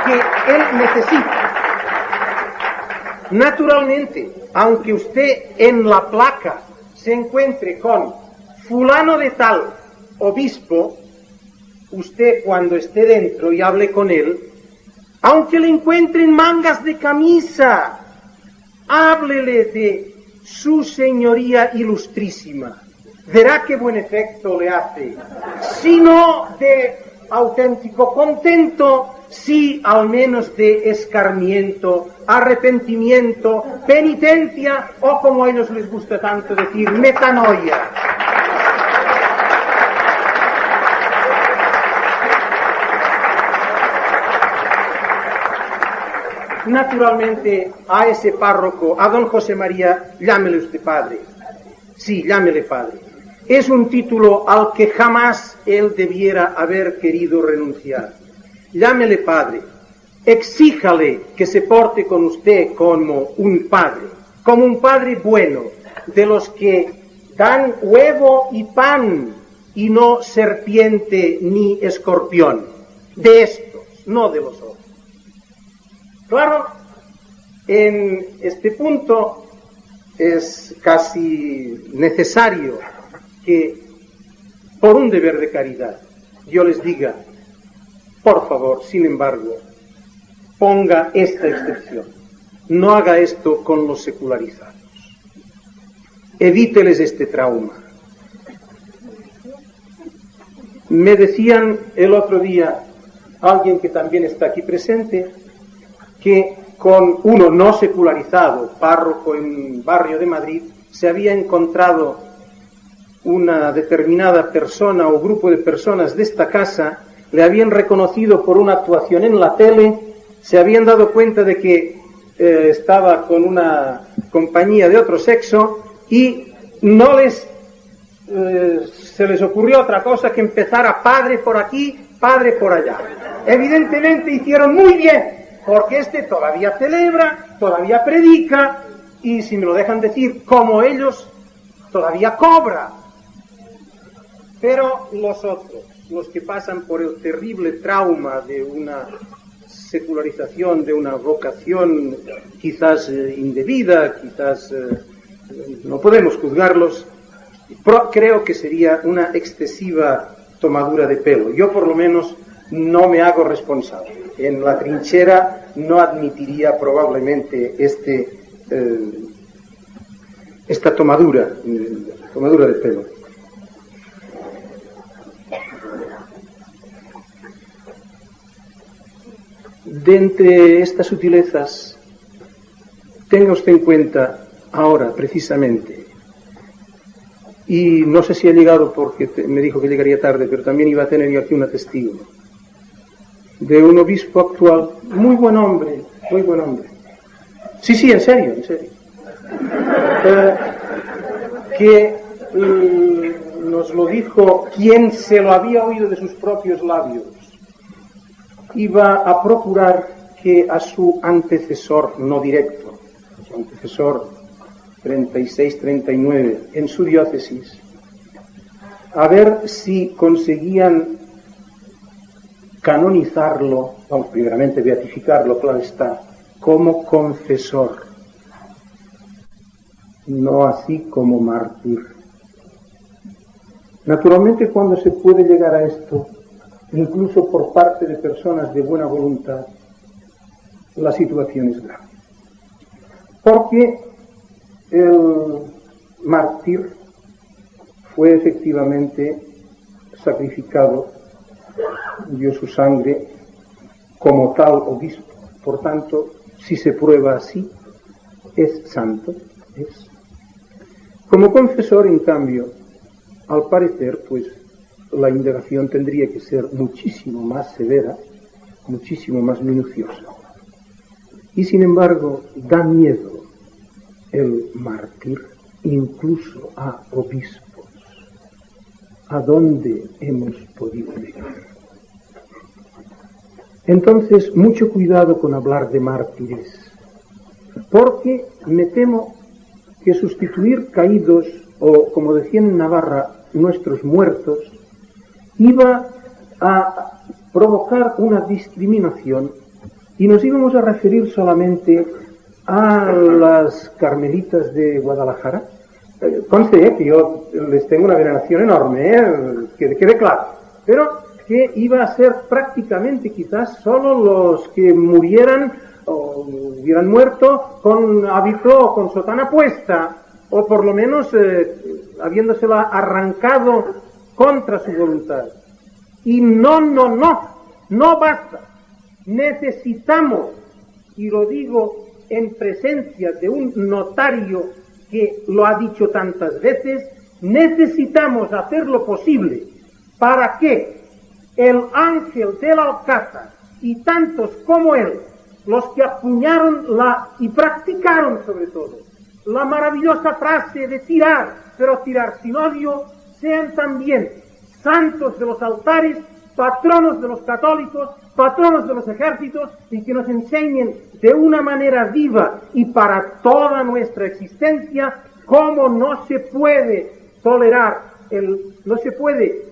que él necesita. Naturalmente, aunque usted en la placa se encuentre con fulano de tal, obispo, usted cuando esté dentro y hable con él, aunque le encuentre en mangas de camisa, háblele de su señoría ilustrísima. Verá qué buen efecto le hace. Si no de auténtico contento, sí al menos de escarmiento, arrepentimiento, penitencia o, como a ellos les gusta tanto decir, metanoia. Naturalmente, a ese párroco, a don José María, llámele usted padre. Sí, llámele padre. Es un título al que jamás él debiera haber querido renunciar. Llámele padre. Exíjale que se porte con usted como un padre bueno, de los que dan huevo y pan y no serpiente ni escorpión. De estos, no de los otros. Claro, en este punto es casi necesario que, por un deber de caridad, yo les diga, por favor, sin embargo, ponga esta excepción. No haga esto con los secularizados. Evíteles este trauma. Me decían el otro día, alguien que también está aquí presente, que con uno no secularizado, párroco en un barrio de Madrid, se había encontrado una determinada persona o grupo de personas de esta casa, le habían reconocido por una actuación en la tele, se habían dado cuenta de que estaba con una compañía de otro sexo y no se les ocurrió otra cosa que empezar a padre por aquí, padre por allá. Evidentemente hicieron muy bien, porque este todavía celebra, todavía predica, y si me lo dejan decir, como ellos, todavía cobra. Pero los otros, los que pasan por el terrible trauma de una secularización, de una vocación quizás indebida, quizás no podemos juzgarlos, creo que sería una excesiva tomadura de pelo. Yo por lo menos no me hago responsable. En la trinchera no admitiría probablemente esta tomadura de pelo. De entre estas sutilezas, tenga usted en cuenta ahora, precisamente, y no sé si ha llegado porque me dijo que llegaría tarde, pero también iba a tener yo aquí una testigo, de un obispo actual, muy buen hombre. Sí, en serio. Que nos lo dijo quien se lo había oído de sus propios labios. Iba a procurar que a su antecesor, no directo, su antecesor 36-39 en su diócesis, a ver si conseguían canonizarlo, vamos, primeramente beatificarlo, claro está, como confesor, no así como mártir. Naturalmente, cuando se puede llegar a esto, incluso por parte de personas de buena voluntad, la situación es grave. Porque el mártir fue efectivamente sacrificado, dio su sangre como tal obispo. Por tanto, si se prueba así, es santo, es. Como confesor, en cambio, al parecer, pues, la indagación tendría que ser muchísimo más severa, muchísimo más minuciosa. Y sin embargo, da miedo el mártir incluso a obispos. ¿A dónde hemos podido llegar? Entonces, mucho cuidado con hablar de mártires, porque me temo que sustituir caídos, o como decían en Navarra, nuestros muertos, iba a provocar una discriminación y nos íbamos a referir solamente a las carmelitas de Guadalajara. Conste que yo les tengo una veneración enorme, que quede claro, pero que iba a ser prácticamente quizás solo los que murieran o hubieran muerto con hábito o con sotana puesta, o por lo menos habiéndosela arrancado contra su voluntad. Y no basta. Necesitamos, y lo digo en presencia de un notario que lo ha dicho tantas veces, necesitamos hacer lo posible para que el ángel del Alcázar y tantos como él, los que acuñaron y practicaron sobre todo la maravillosa frase de tirar, pero tirar sin odio, sean también santos de los altares, patronos de los católicos, patronos de los ejércitos, y que nos enseñen de una manera viva y para toda nuestra existencia cómo no se puede tolerar, no se puede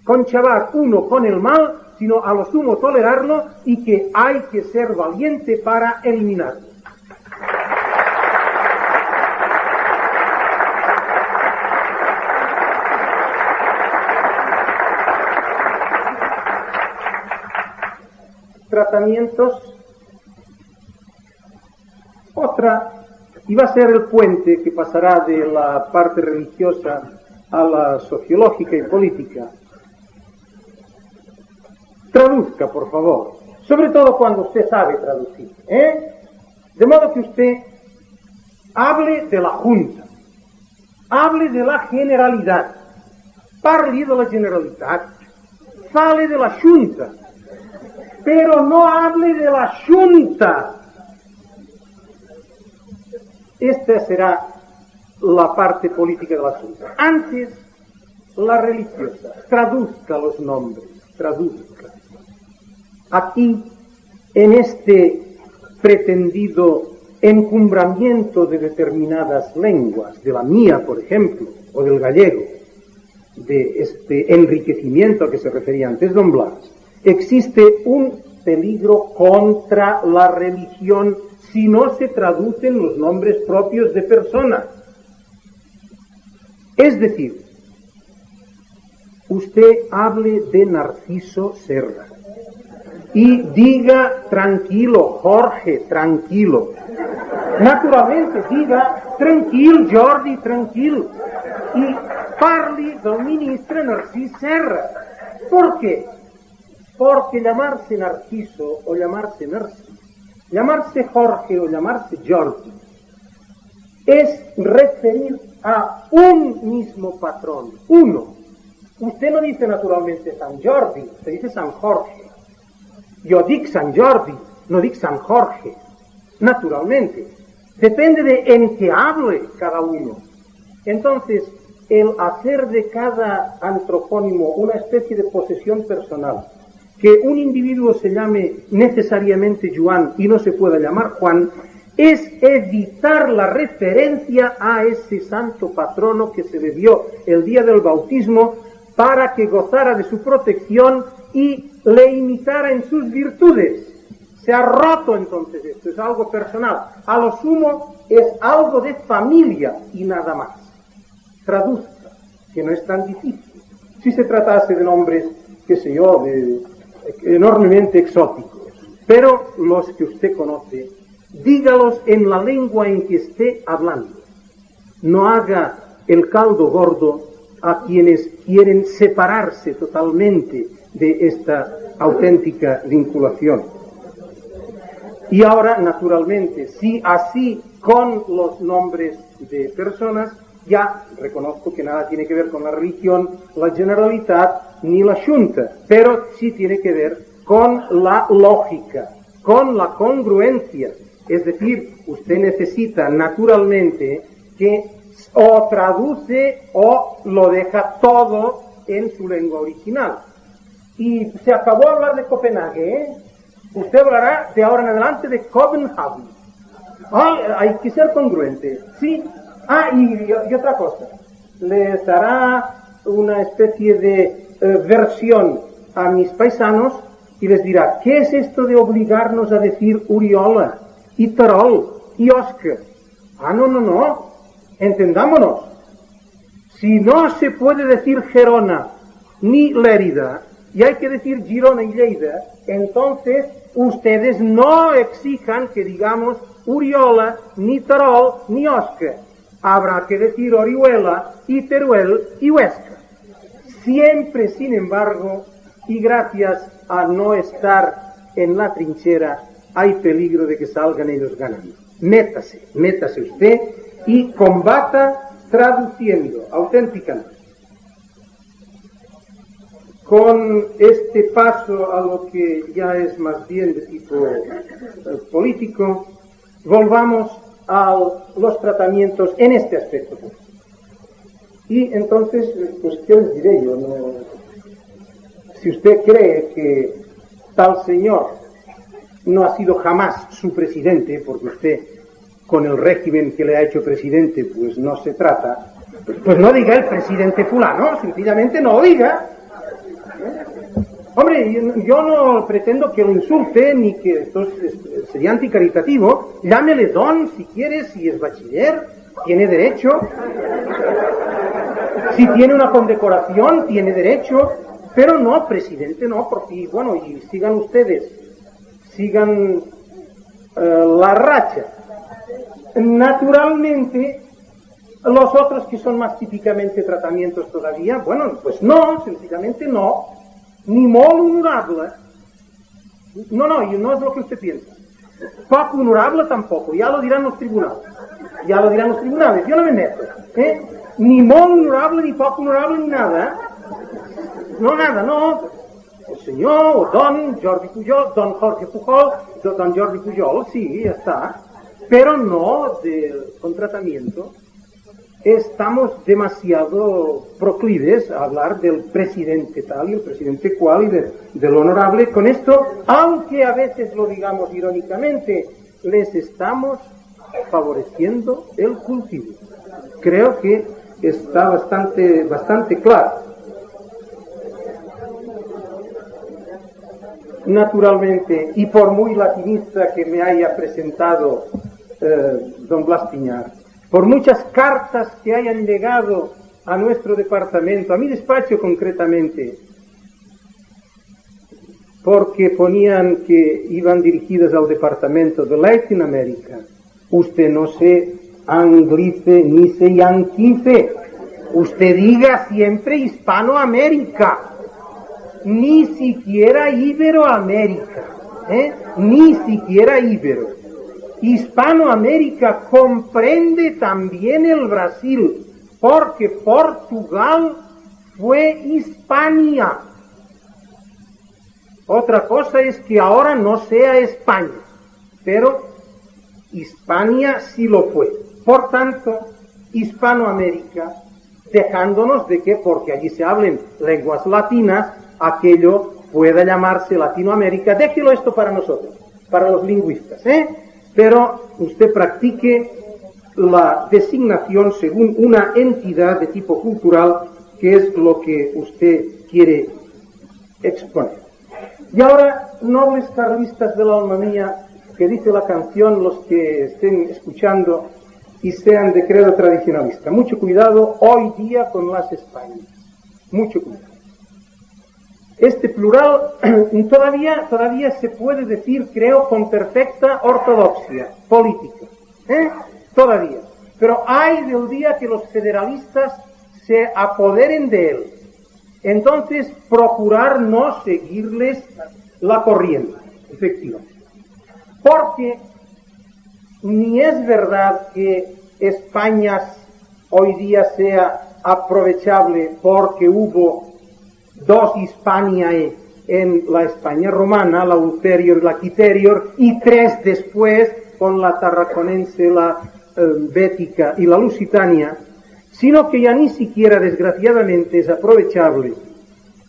conchavar uno con el mal, sino a lo sumo tolerarlo, y que hay que ser valiente para eliminarlo. Tratamientos. Otra iba a ser el puente que pasará de la parte religiosa a la sociológica y política. Traduzca, por favor, sobre todo cuando usted sabe traducir, de modo que usted hable de la Junta, hable de la generalidad, parli de la generalitat, fale de la Junta, pero no hable de la Junta. Esta será la parte política del asunto. Antes, la religiosa. Traduzca los nombres, traduzca. Aquí, en este pretendido encumbramiento de determinadas lenguas, de la mía, por ejemplo, o del gallego, de este enriquecimiento a que se refería antes don Blas, existe un peligro contra la religión si no se traducen los nombres propios de personas. Es decir, usted hable de Narciso Serra y diga tranquilo, Jorge, tranquilo. Naturalmente diga tranquil, Jordi, tranquil. Y parli del ministre Narcís Serra. ¿Por qué? Porque llamarse Narciso o llamarse Narcís, llamarse Jorge o llamarse Jordi, es referir a un mismo patrón, uno. Usted no dice naturalmente San Jordi, usted dice San Jorge. Yo digo San Jordi, no digo San Jorge. Naturalmente. Depende de en qué hable cada uno. Entonces, el hacer de cada antropónimo una especie de posesión personal, que un individuo se llame necesariamente Joan y no se pueda llamar Juan, es evitar la referencia a ese santo patrono que se le dio el día del bautismo para que gozara de su protección y le imitara en sus virtudes. Se ha roto entonces esto, es algo personal. A lo sumo es algo de familia y nada más. Traduzca, que no es tan difícil. Si se tratase de nombres, qué sé yo, enormemente exóticos, pero los que usted conoce, dígalos en la lengua en que esté hablando. No haga el caldo gordo a quienes quieren separarse totalmente de esta auténtica vinculación. Y ahora, naturalmente, si así con los nombres de personas, ya reconozco que nada tiene que ver con la religión, la generalidad ni la Junta, pero sí tiene que ver con la lógica, con la congruencia. Es decir, usted necesita naturalmente que o traduce o lo deja todo en su lengua original. Y se acabó de hablar de Copenhague, Usted hablará de ahora en adelante de Copenhague. Hay que ser congruente, ¿sí? Y otra cosa. Les hará una especie de versión a mis paisanos y les dirá, ¿qué es esto de obligarnos a decir Uriola y Terol y Oscar? No. Entendámonos. Si no se puede decir Gerona ni Lérida y hay que decir Girona y Lleida, entonces ustedes no exijan que digamos Uriola, ni Terol, ni Oscar. Habrá que decir Orihuela y Teruel y Huesca. Siempre, sin embargo, y gracias a no estar en la trinchera, hay peligro de que salgan ellos ganando. Métase usted y combata traduciendo auténticamente. Con este paso a lo que ya es más bien de tipo político, volvamos a los tratamientos en este aspecto. Y entonces, pues, ¿qué les diré yo? Si usted cree que tal señor no ha sido jamás su presidente, porque usted con el régimen que le ha hecho presidente, pues no se trata, pues no diga el presidente fulano, sencillamente no lo diga. Hombre, yo no pretendo que lo insulte, ni que esto sería anticaritativo. Llámele don, si quiere, si es bachiller, tiene derecho. Si tiene una condecoración, tiene derecho. Pero no, presidente, no, porque, bueno, y sigan ustedes, sigan la racha. Naturalmente, los otros que son más típicamente tratamientos todavía, bueno, pues no, sencillamente no. Ni molt honorable. No, y no es lo que usted piensa. Poco honorable tampoco, ya lo dirán los tribunales. Yo no me meto. Ni molt honorable, ni poco honorable, ni nada. No. El senyor, o don Jordi Pujol, don Jorge Pujol, don Jordi Pujol, sí, ya está. Pero no con tratamiento. Estamos demasiado proclives a hablar del presidente tal y el presidente cual y del honorable. Con esto, aunque a veces lo digamos irónicamente, les estamos favoreciendo el cultivo. Creo que está bastante claro. Naturalmente, y por muy latinista que me haya presentado don Blas Piñar, por muchas cartas que hayan llegado a nuestro departamento, a mi despacho concretamente, porque ponían que iban dirigidas al departamento de Latinoamérica, usted no se anglice ni se yanquice, usted diga siempre Hispanoamérica, ni siquiera Iberoamérica, ni siquiera Ibero. Hispanoamérica comprende también el Brasil, porque Portugal fue Hispania. Otra cosa es que ahora no sea España, pero Hispania sí lo fue. Por tanto, Hispanoamérica, dejándonos de que, porque allí se hablen lenguas latinas, aquello pueda llamarse Latinoamérica. Déjelo esto para nosotros, para los lingüistas, Pero usted practique la designación según una entidad de tipo cultural, que es lo que usted quiere exponer. Y ahora, nobles carlistas del alma mía, que dice la canción, los que estén escuchando y sean de credo tradicionalista, mucho cuidado hoy día con las Españas, mucho cuidado. Este plural todavía se puede decir, creo, con perfecta ortodoxia política, todavía. Pero hay del día que los federalistas se apoderen de él. Entonces, procurar no seguirles la corriente, efectivamente. Porque ni es verdad que España hoy día sea aprovechable porque hubo dos Hispaniae en la España romana, la ulterior y la quiterior, y tres después con la tarraconense, la bética y la lusitania, sino que ya ni siquiera, desgraciadamente, es aprovechable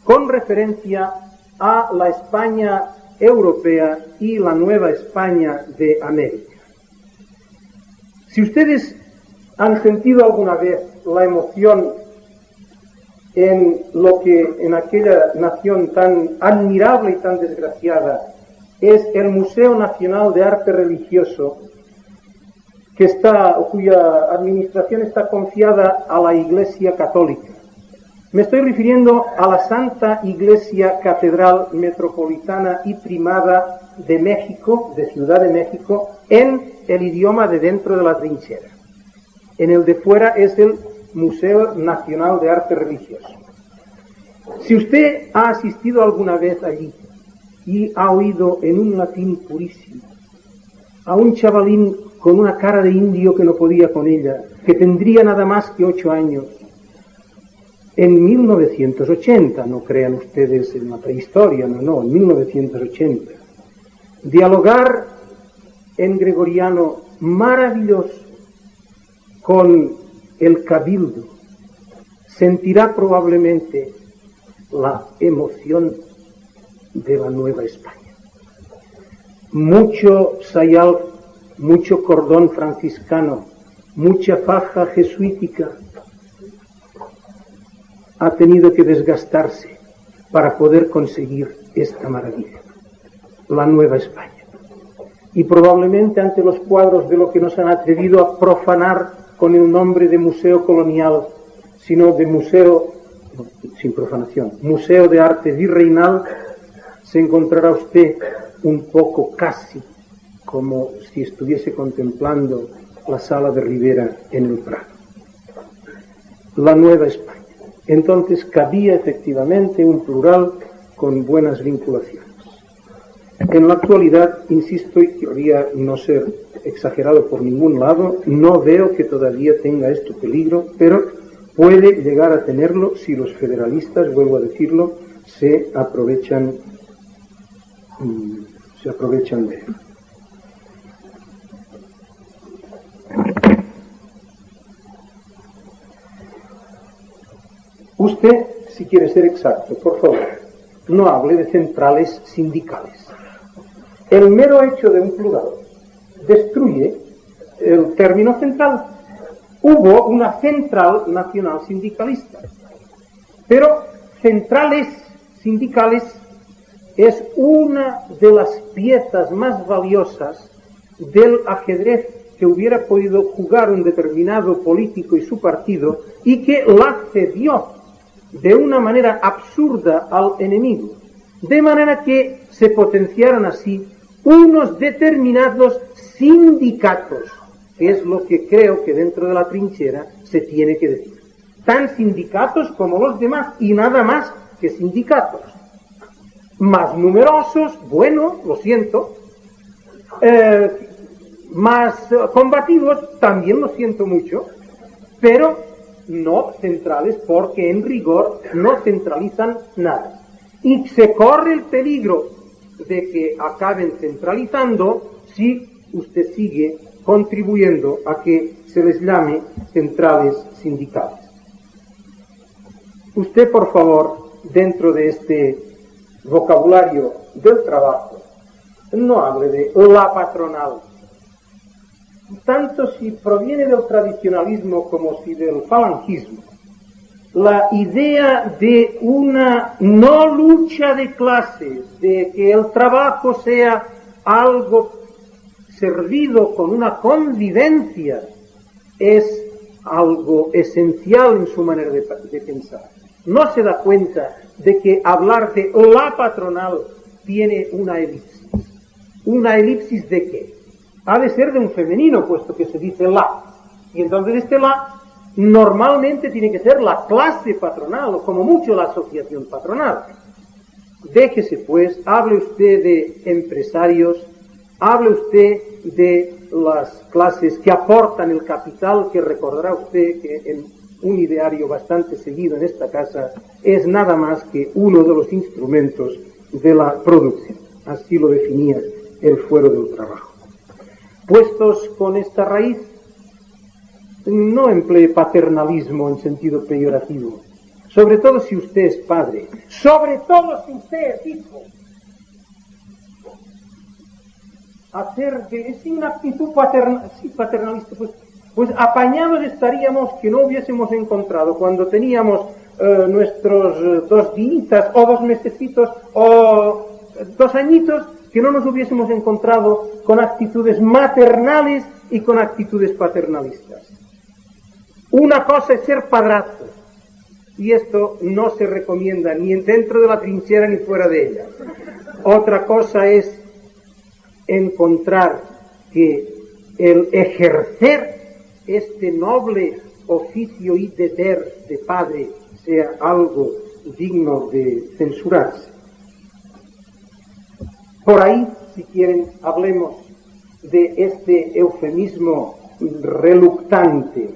con referencia a la España europea y la Nueva España de América. Si ustedes han sentido alguna vez la emoción en aquella nación tan admirable y tan desgraciada es el Museo Nacional de Arte Religioso, cuya administración está confiada a la Iglesia Católica. Me estoy refiriendo a la Santa Iglesia Catedral Metropolitana y Primada de México, de Ciudad de México, en el idioma de dentro de la trinchera. En el de fuera es el Museo Nacional de Arte Religioso. Si usted ha asistido alguna vez allí y ha oído en un latín purísimo a un chavalín con una cara de indio que no podía con ella, que tendría nada más que 8 años, en 1980, no crean ustedes en la prehistoria, no, en 1980, dialogar en gregoriano maravilloso con el cabildo, sentirá probablemente la emoción de la Nueva España. Mucho sayal, mucho cordón franciscano, mucha faja jesuítica ha tenido que desgastarse para poder conseguir esta maravilla, la Nueva España. Y probablemente ante los cuadros de lo que nos han atrevido a profanar con el nombre de Museo Colonial, sino de Museo, sin profanación, Museo de Arte Virreinal, se encontrará usted un poco casi como si estuviese contemplando la Sala de Rivera en el Prado. La Nueva España. Entonces cabía efectivamente un plural con buenas vinculaciones. En la actualidad, insisto, y querría no ser exagerado por ningún lado, no veo que todavía tenga esto peligro, pero puede llegar a tenerlo si los federalistas, vuelvo a decirlo, se aprovechan de él. Usted, si quiere ser exacto, por favor, no hable de centrales sindicales. El mero hecho de un plural destruye el término central. Hubo una central nacional sindicalista, pero centrales sindicales es una de las piezas más valiosas del ajedrez que hubiera podido jugar un determinado político y su partido y que la cedió de una manera absurda al enemigo, de manera que se potenciaran así unos determinados sindicatos, que es lo que creo que dentro de la trinchera se tiene que decir. Tan sindicatos como los demás y nada más que sindicatos. Más numerosos, bueno, lo siento, más combativos, también lo siento mucho, pero no centrales, porque en rigor no centralizan nada. Y se corre el peligro de que acaben centralizando si usted sigue contribuyendo a que se les llame centrales sindicales. Usted, por favor, dentro de este vocabulario del trabajo, no hable de la patronal, tanto si proviene del tradicionalismo como si del falangismo. La idea de una no lucha de clases, de que el trabajo sea algo servido con una convivencia, es algo esencial en su manera de pensar. No se da cuenta de que hablar de la patronal tiene una elipsis. ¿Una elipsis de qué? Ha de ser de un femenino, puesto que se dice la. Y entonces este la normalmente tiene que ser la clase patronal, o como mucho la asociación patronal. Déjese pues, hable usted de empresarios, hable usted de las clases que aportan el capital, que recordará usted que en un ideario bastante seguido en esta casa es nada más que uno de los instrumentos de la producción. Así lo definía el Fuero del Trabajo. Puestos con esta raíz, no emplee paternalismo en sentido peyorativo, sobre todo si usted es padre, sobre todo si usted es hijo. hacer de una actitud paternalista, pues apañados estaríamos que no hubiésemos encontrado cuando teníamos nuestros 2 días o 2 mesecitos o 2 añitos, que no nos hubiésemos encontrado con actitudes maternales y con actitudes paternalistas. Una cosa es ser padrastro, y esto no se recomienda ni dentro de la trinchera ni fuera de ella. Otra cosa es encontrar que el ejercer este noble oficio y deber de padre sea algo digno de censurarse. Por ahí, si quieren, hablemos de este eufemismo reluctante,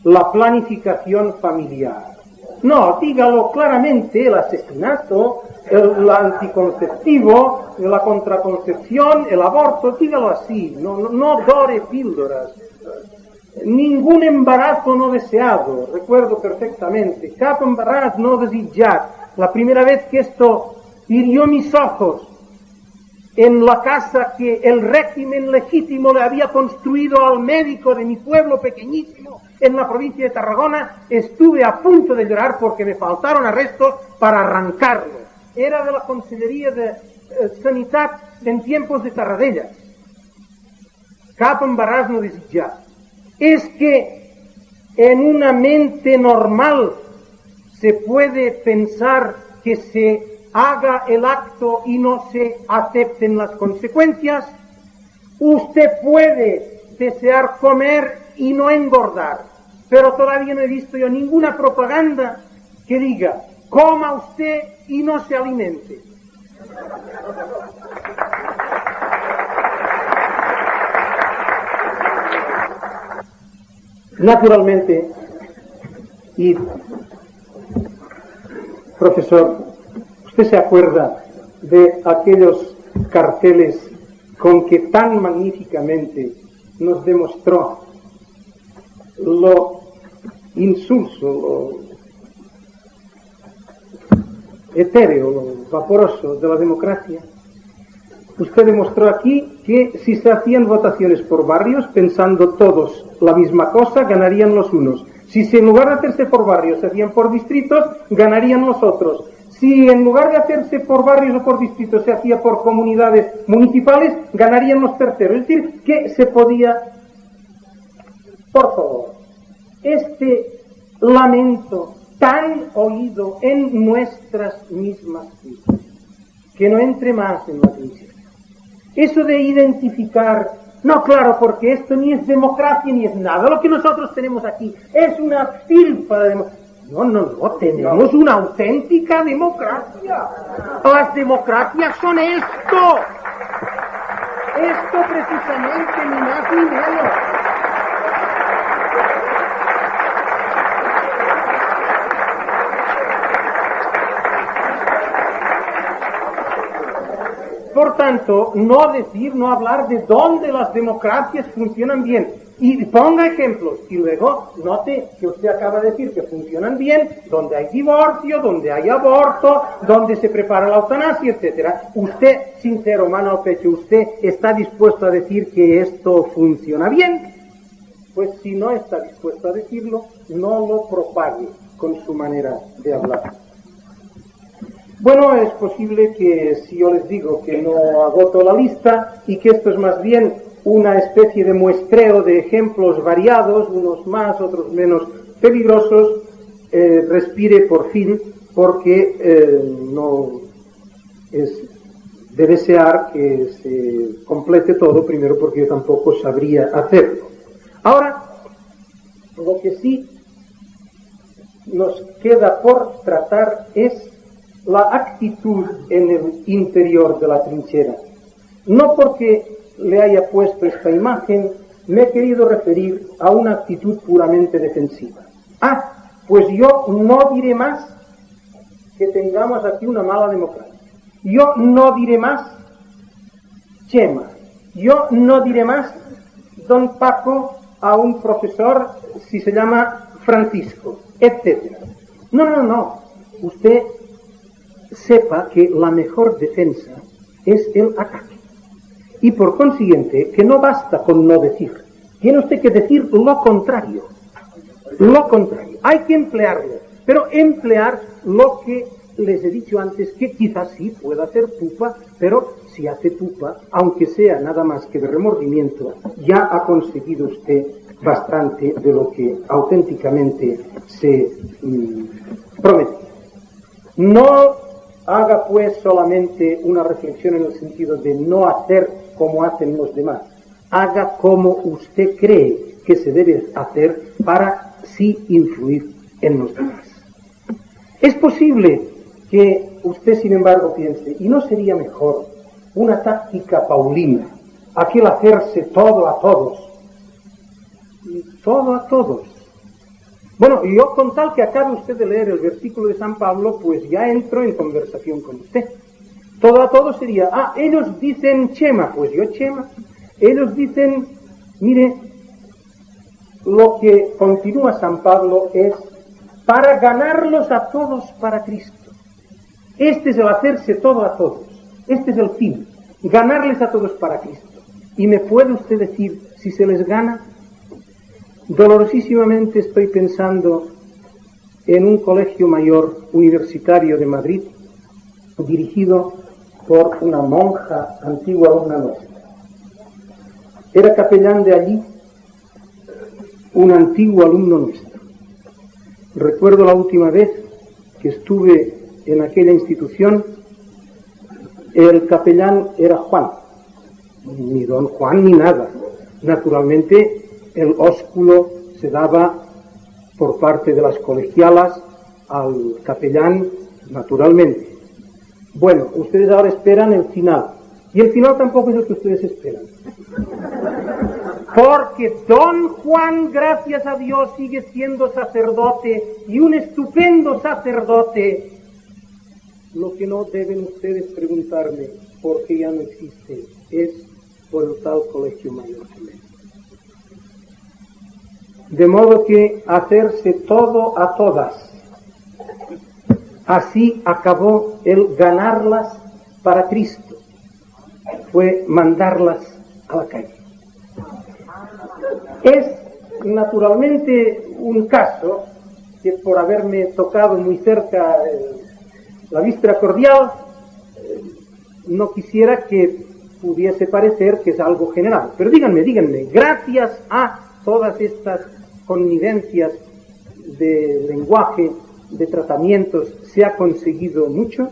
la planificación familiar. No, dígalo claramente, el asesinato, el anticonceptivo, la contraconcepción, el aborto, dígalo así, no dore píldoras. Ningún embarazo no deseado, recuerdo perfectamente, cap embaràs no desitjat. La primera vez que esto hirió mis ojos en la casa que el régimen legítimo le había construido al médico de mi pueblo pequeñísimo en la provincia de Tarragona, estuve a punto de llorar porque me faltaron arrestos para arrancarlo. Era de la Conselleria de Sanitat en tiempos de Tarradellas. Cap embaràs no desitjat. Es que en una mente normal se puede pensar que se haga el acto y no se acepten las consecuencias. Usted puede desear comer y no engordar, pero todavía no he visto yo ninguna propaganda que diga coma usted y no se alimente. Naturalmente, y profesor, usted se acuerda de aquellos carteles con que tan magníficamente nos demostró lo insulso, lo etéreo, lo vaporoso de la democracia. Usted demostró aquí que si se hacían votaciones por barrios, pensando todos la misma cosa, ganarían los unos. Si en lugar de hacerse por barrios se hacían por distritos, ganarían los otros. Si en lugar de hacerse por barrios o por distritos se hacía por comunidades municipales, ganarían los terceros. Es decir, que se podía... Por favor, este lamento tan oído en nuestras mismas vidas, que no entre más en la trinchera. Eso de identificar, no, claro, porque esto ni es democracia ni es nada. Lo que nosotros tenemos aquí es una filfa de democracia. No, tenemos una auténtica democracia. Las democracias son esto. Esto precisamente, ni más ni menos. Por tanto, no hablar de dónde las democracias funcionan bien. Y ponga ejemplos. Y luego note que usted acaba de decir que funcionan bien donde hay divorcio, donde hay aborto, donde se prepara la eutanasia, etcétera. Usted, sincero, mano al pecho, ¿usted está dispuesto a decir que esto funciona bien? Pues si no está dispuesto a decirlo, no lo propague con su manera de hablar. Bueno, es posible que si yo les digo que no agoto la lista y que esto es más bien una especie de muestreo de ejemplos variados, unos más, otros menos peligrosos, respire por fin, porque no es de desear que se complete todo, primero porque yo tampoco sabría hacerlo. Ahora, lo que sí nos queda por tratar es la actitud en el interior de la trinchera. No porque le haya puesto esta imagen, me he querido referir a una actitud puramente defensiva. Pues yo no diré más que tengamos aquí una mala democracia. Yo no diré más Chema. Yo no diré más don Paco a un profesor si se llama Francisco, etc. No. Usted sepa que la mejor defensa es el ataque. y por consiguiente que no basta con no decir. Tiene usted que decir lo contrario. Lo contrario. Hay que emplearlo, pero emplear lo que les he dicho antes, que quizás sí pueda hacer pupa, pero si hace pupa, aunque sea nada más que de remordimiento, ya ha conseguido usted bastante de lo que auténticamente se promete. No haga pues solamente una reflexión en el sentido de no hacer como hacen los demás. Haga como usted cree que se debe hacer para sí influir en los demás. Es posible que usted, sin embargo, piense, ¿y no sería mejor una táctica paulina, aquel hacerse todo a todos? Todo a todos. Bueno, yo con tal que acabe usted de leer el versículo de San Pablo, pues ya entro en conversación con usted. Todo a todos sería, ellos dicen chema, pues yo chema. Ellos dicen, mire, lo que continúa San Pablo es para ganarlos a todos para Cristo. Este es el hacerse todo a todos. Este es el fin, ganarles a todos para Cristo. ¿Y me puede usted decir si se les gana? Dolorosísimamente estoy pensando en un colegio mayor universitario de Madrid, dirigido por una monja antigua alumna nuestra. Era capellán de allí un antiguo alumno nuestro. Recuerdo la última vez que estuve en aquella institución, el capellán era Juan, ni don Juan ni nada. Naturalmente, el ósculo se daba por parte de las colegialas al capellán, naturalmente. Bueno, ustedes ahora esperan el final, y el final tampoco es el que ustedes esperan. Porque don Juan, gracias a Dios, sigue siendo sacerdote, y un estupendo sacerdote. Lo que no deben ustedes preguntarme, porque ya no existe, es por el tal colegio mayor también. De modo que hacerse todo a todas. Así acabó el ganarlas para Cristo. Fue mandarlas a la calle. Es naturalmente un caso que por haberme tocado muy cerca la víspera cordial, no quisiera que pudiese parecer que es algo general. Pero díganme, gracias a todas estas connivencias de lenguaje, de tratamientos, se ha conseguido mucho.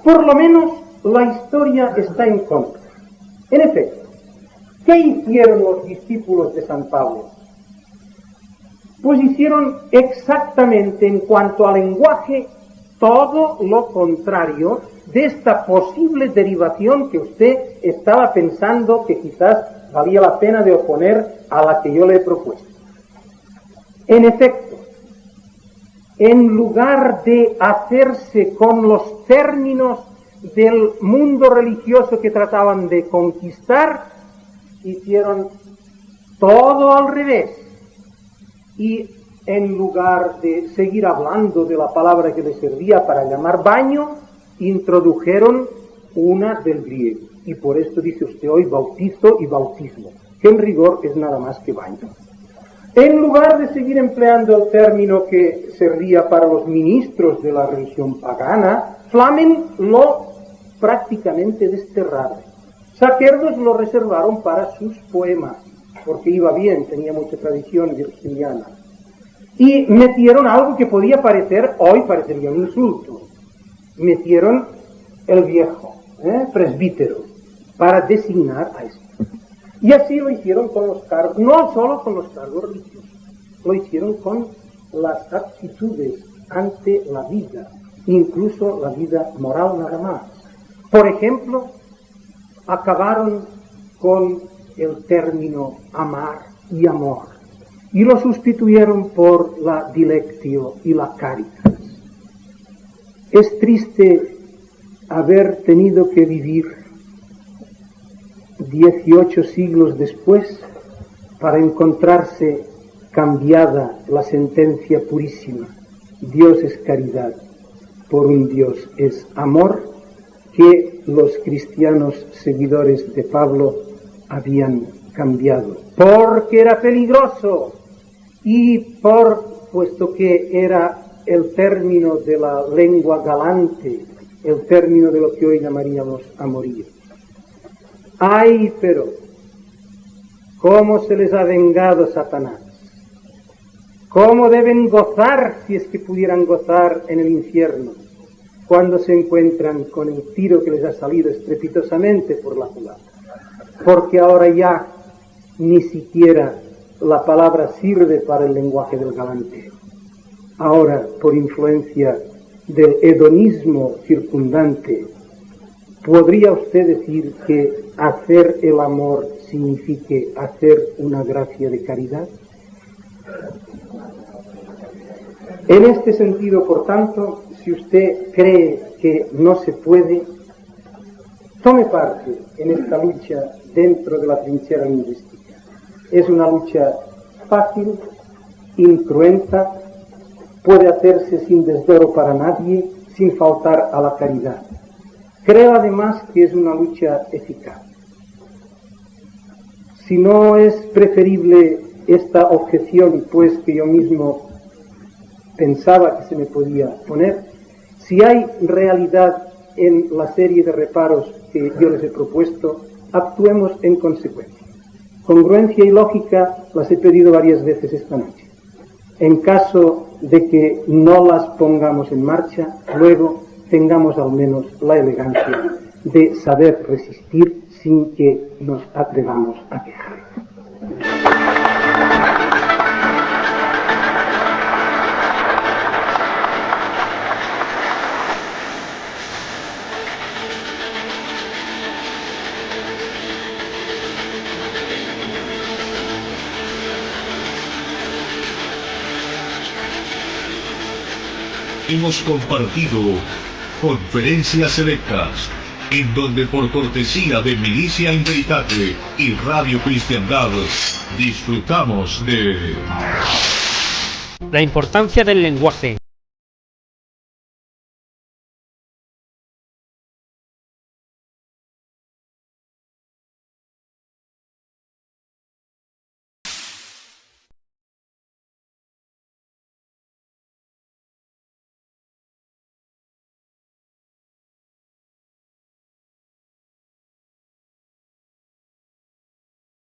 Por lo menos la historia está en contra. En efecto, ¿qué hicieron los discípulos de San Pablo? Pues hicieron exactamente en cuanto al lenguaje todo lo contrario de esta posible derivación que usted estaba pensando que quizás valía la pena de oponer a la que yo le he propuesto. En efecto, en lugar de hacerse con los términos del mundo religioso que trataban de conquistar, hicieron todo al revés. Y en lugar de seguir hablando de la palabra que les servía para llamar baño, introdujeron una del griego. Y por esto dice usted hoy bautizo y bautismo, que en rigor es nada más que baño. En lugar de seguir empleando el término que servía para los ministros de la religión pagana, Flamen lo prácticamente desterraron. Sacerdos lo reservaron para sus poemas, porque iba bien, tenía mucha tradición virginiana. Y metieron algo que podía parecer, hoy parecería un insulto. Metieron el viejo, presbítero, para designar a esto. Y así lo hicieron con los cargos, no solo con los cargos religiosos, lo hicieron con las actitudes ante la vida, incluso la vida moral nada más. Por ejemplo, acabaron con el término amar y amor, y lo sustituyeron por la dilectio y la caritas. Es triste haber tenido que vivir 18 siglos después para encontrarse cambiada la sentencia purísima: Dios es caridad, por un Dios es amor, que los cristianos seguidores de Pablo habían cambiado, porque era peligroso y puesto que era el término de la lengua galante, el término de lo que hoy llamaríamos amorío. ¡Ay, pero! ¿Cómo se les ha vengado Satanás? ¿Cómo deben gozar, si es que pudieran gozar, en el infierno, cuando se encuentran con el tiro que les ha salido estrepitosamente por la culata? Porque ahora ya ni siquiera la palabra sirve para el lenguaje del galanteo. Ahora, por influencia del hedonismo circundante, ¿podría usted decir que hacer el amor signifique hacer una gracia de caridad? En este sentido, por tanto, si usted cree que no se puede, tome parte en esta lucha dentro de la trinchera lingüística. Es una lucha fácil, incruenta, puede hacerse sin desdoro para nadie, sin faltar a la caridad. Creo además que es una lucha eficaz. Si no es preferible esta objeción, pues que yo mismo pensaba que se me podía poner, si hay realidad en la serie de reparos que yo les he propuesto, actuemos en consecuencia. Congruencia y lógica las he pedido varias veces esta noche. En caso de que no las pongamos en marcha, luego tengamos al menos la elegancia de saber resistir sin que nos atrevamos a quejar. Hemos compartido conferencias selectas, en donde por cortesía de Milicia in Veritate y Radio Cristiandad disfrutamos de la importancia del lenguaje,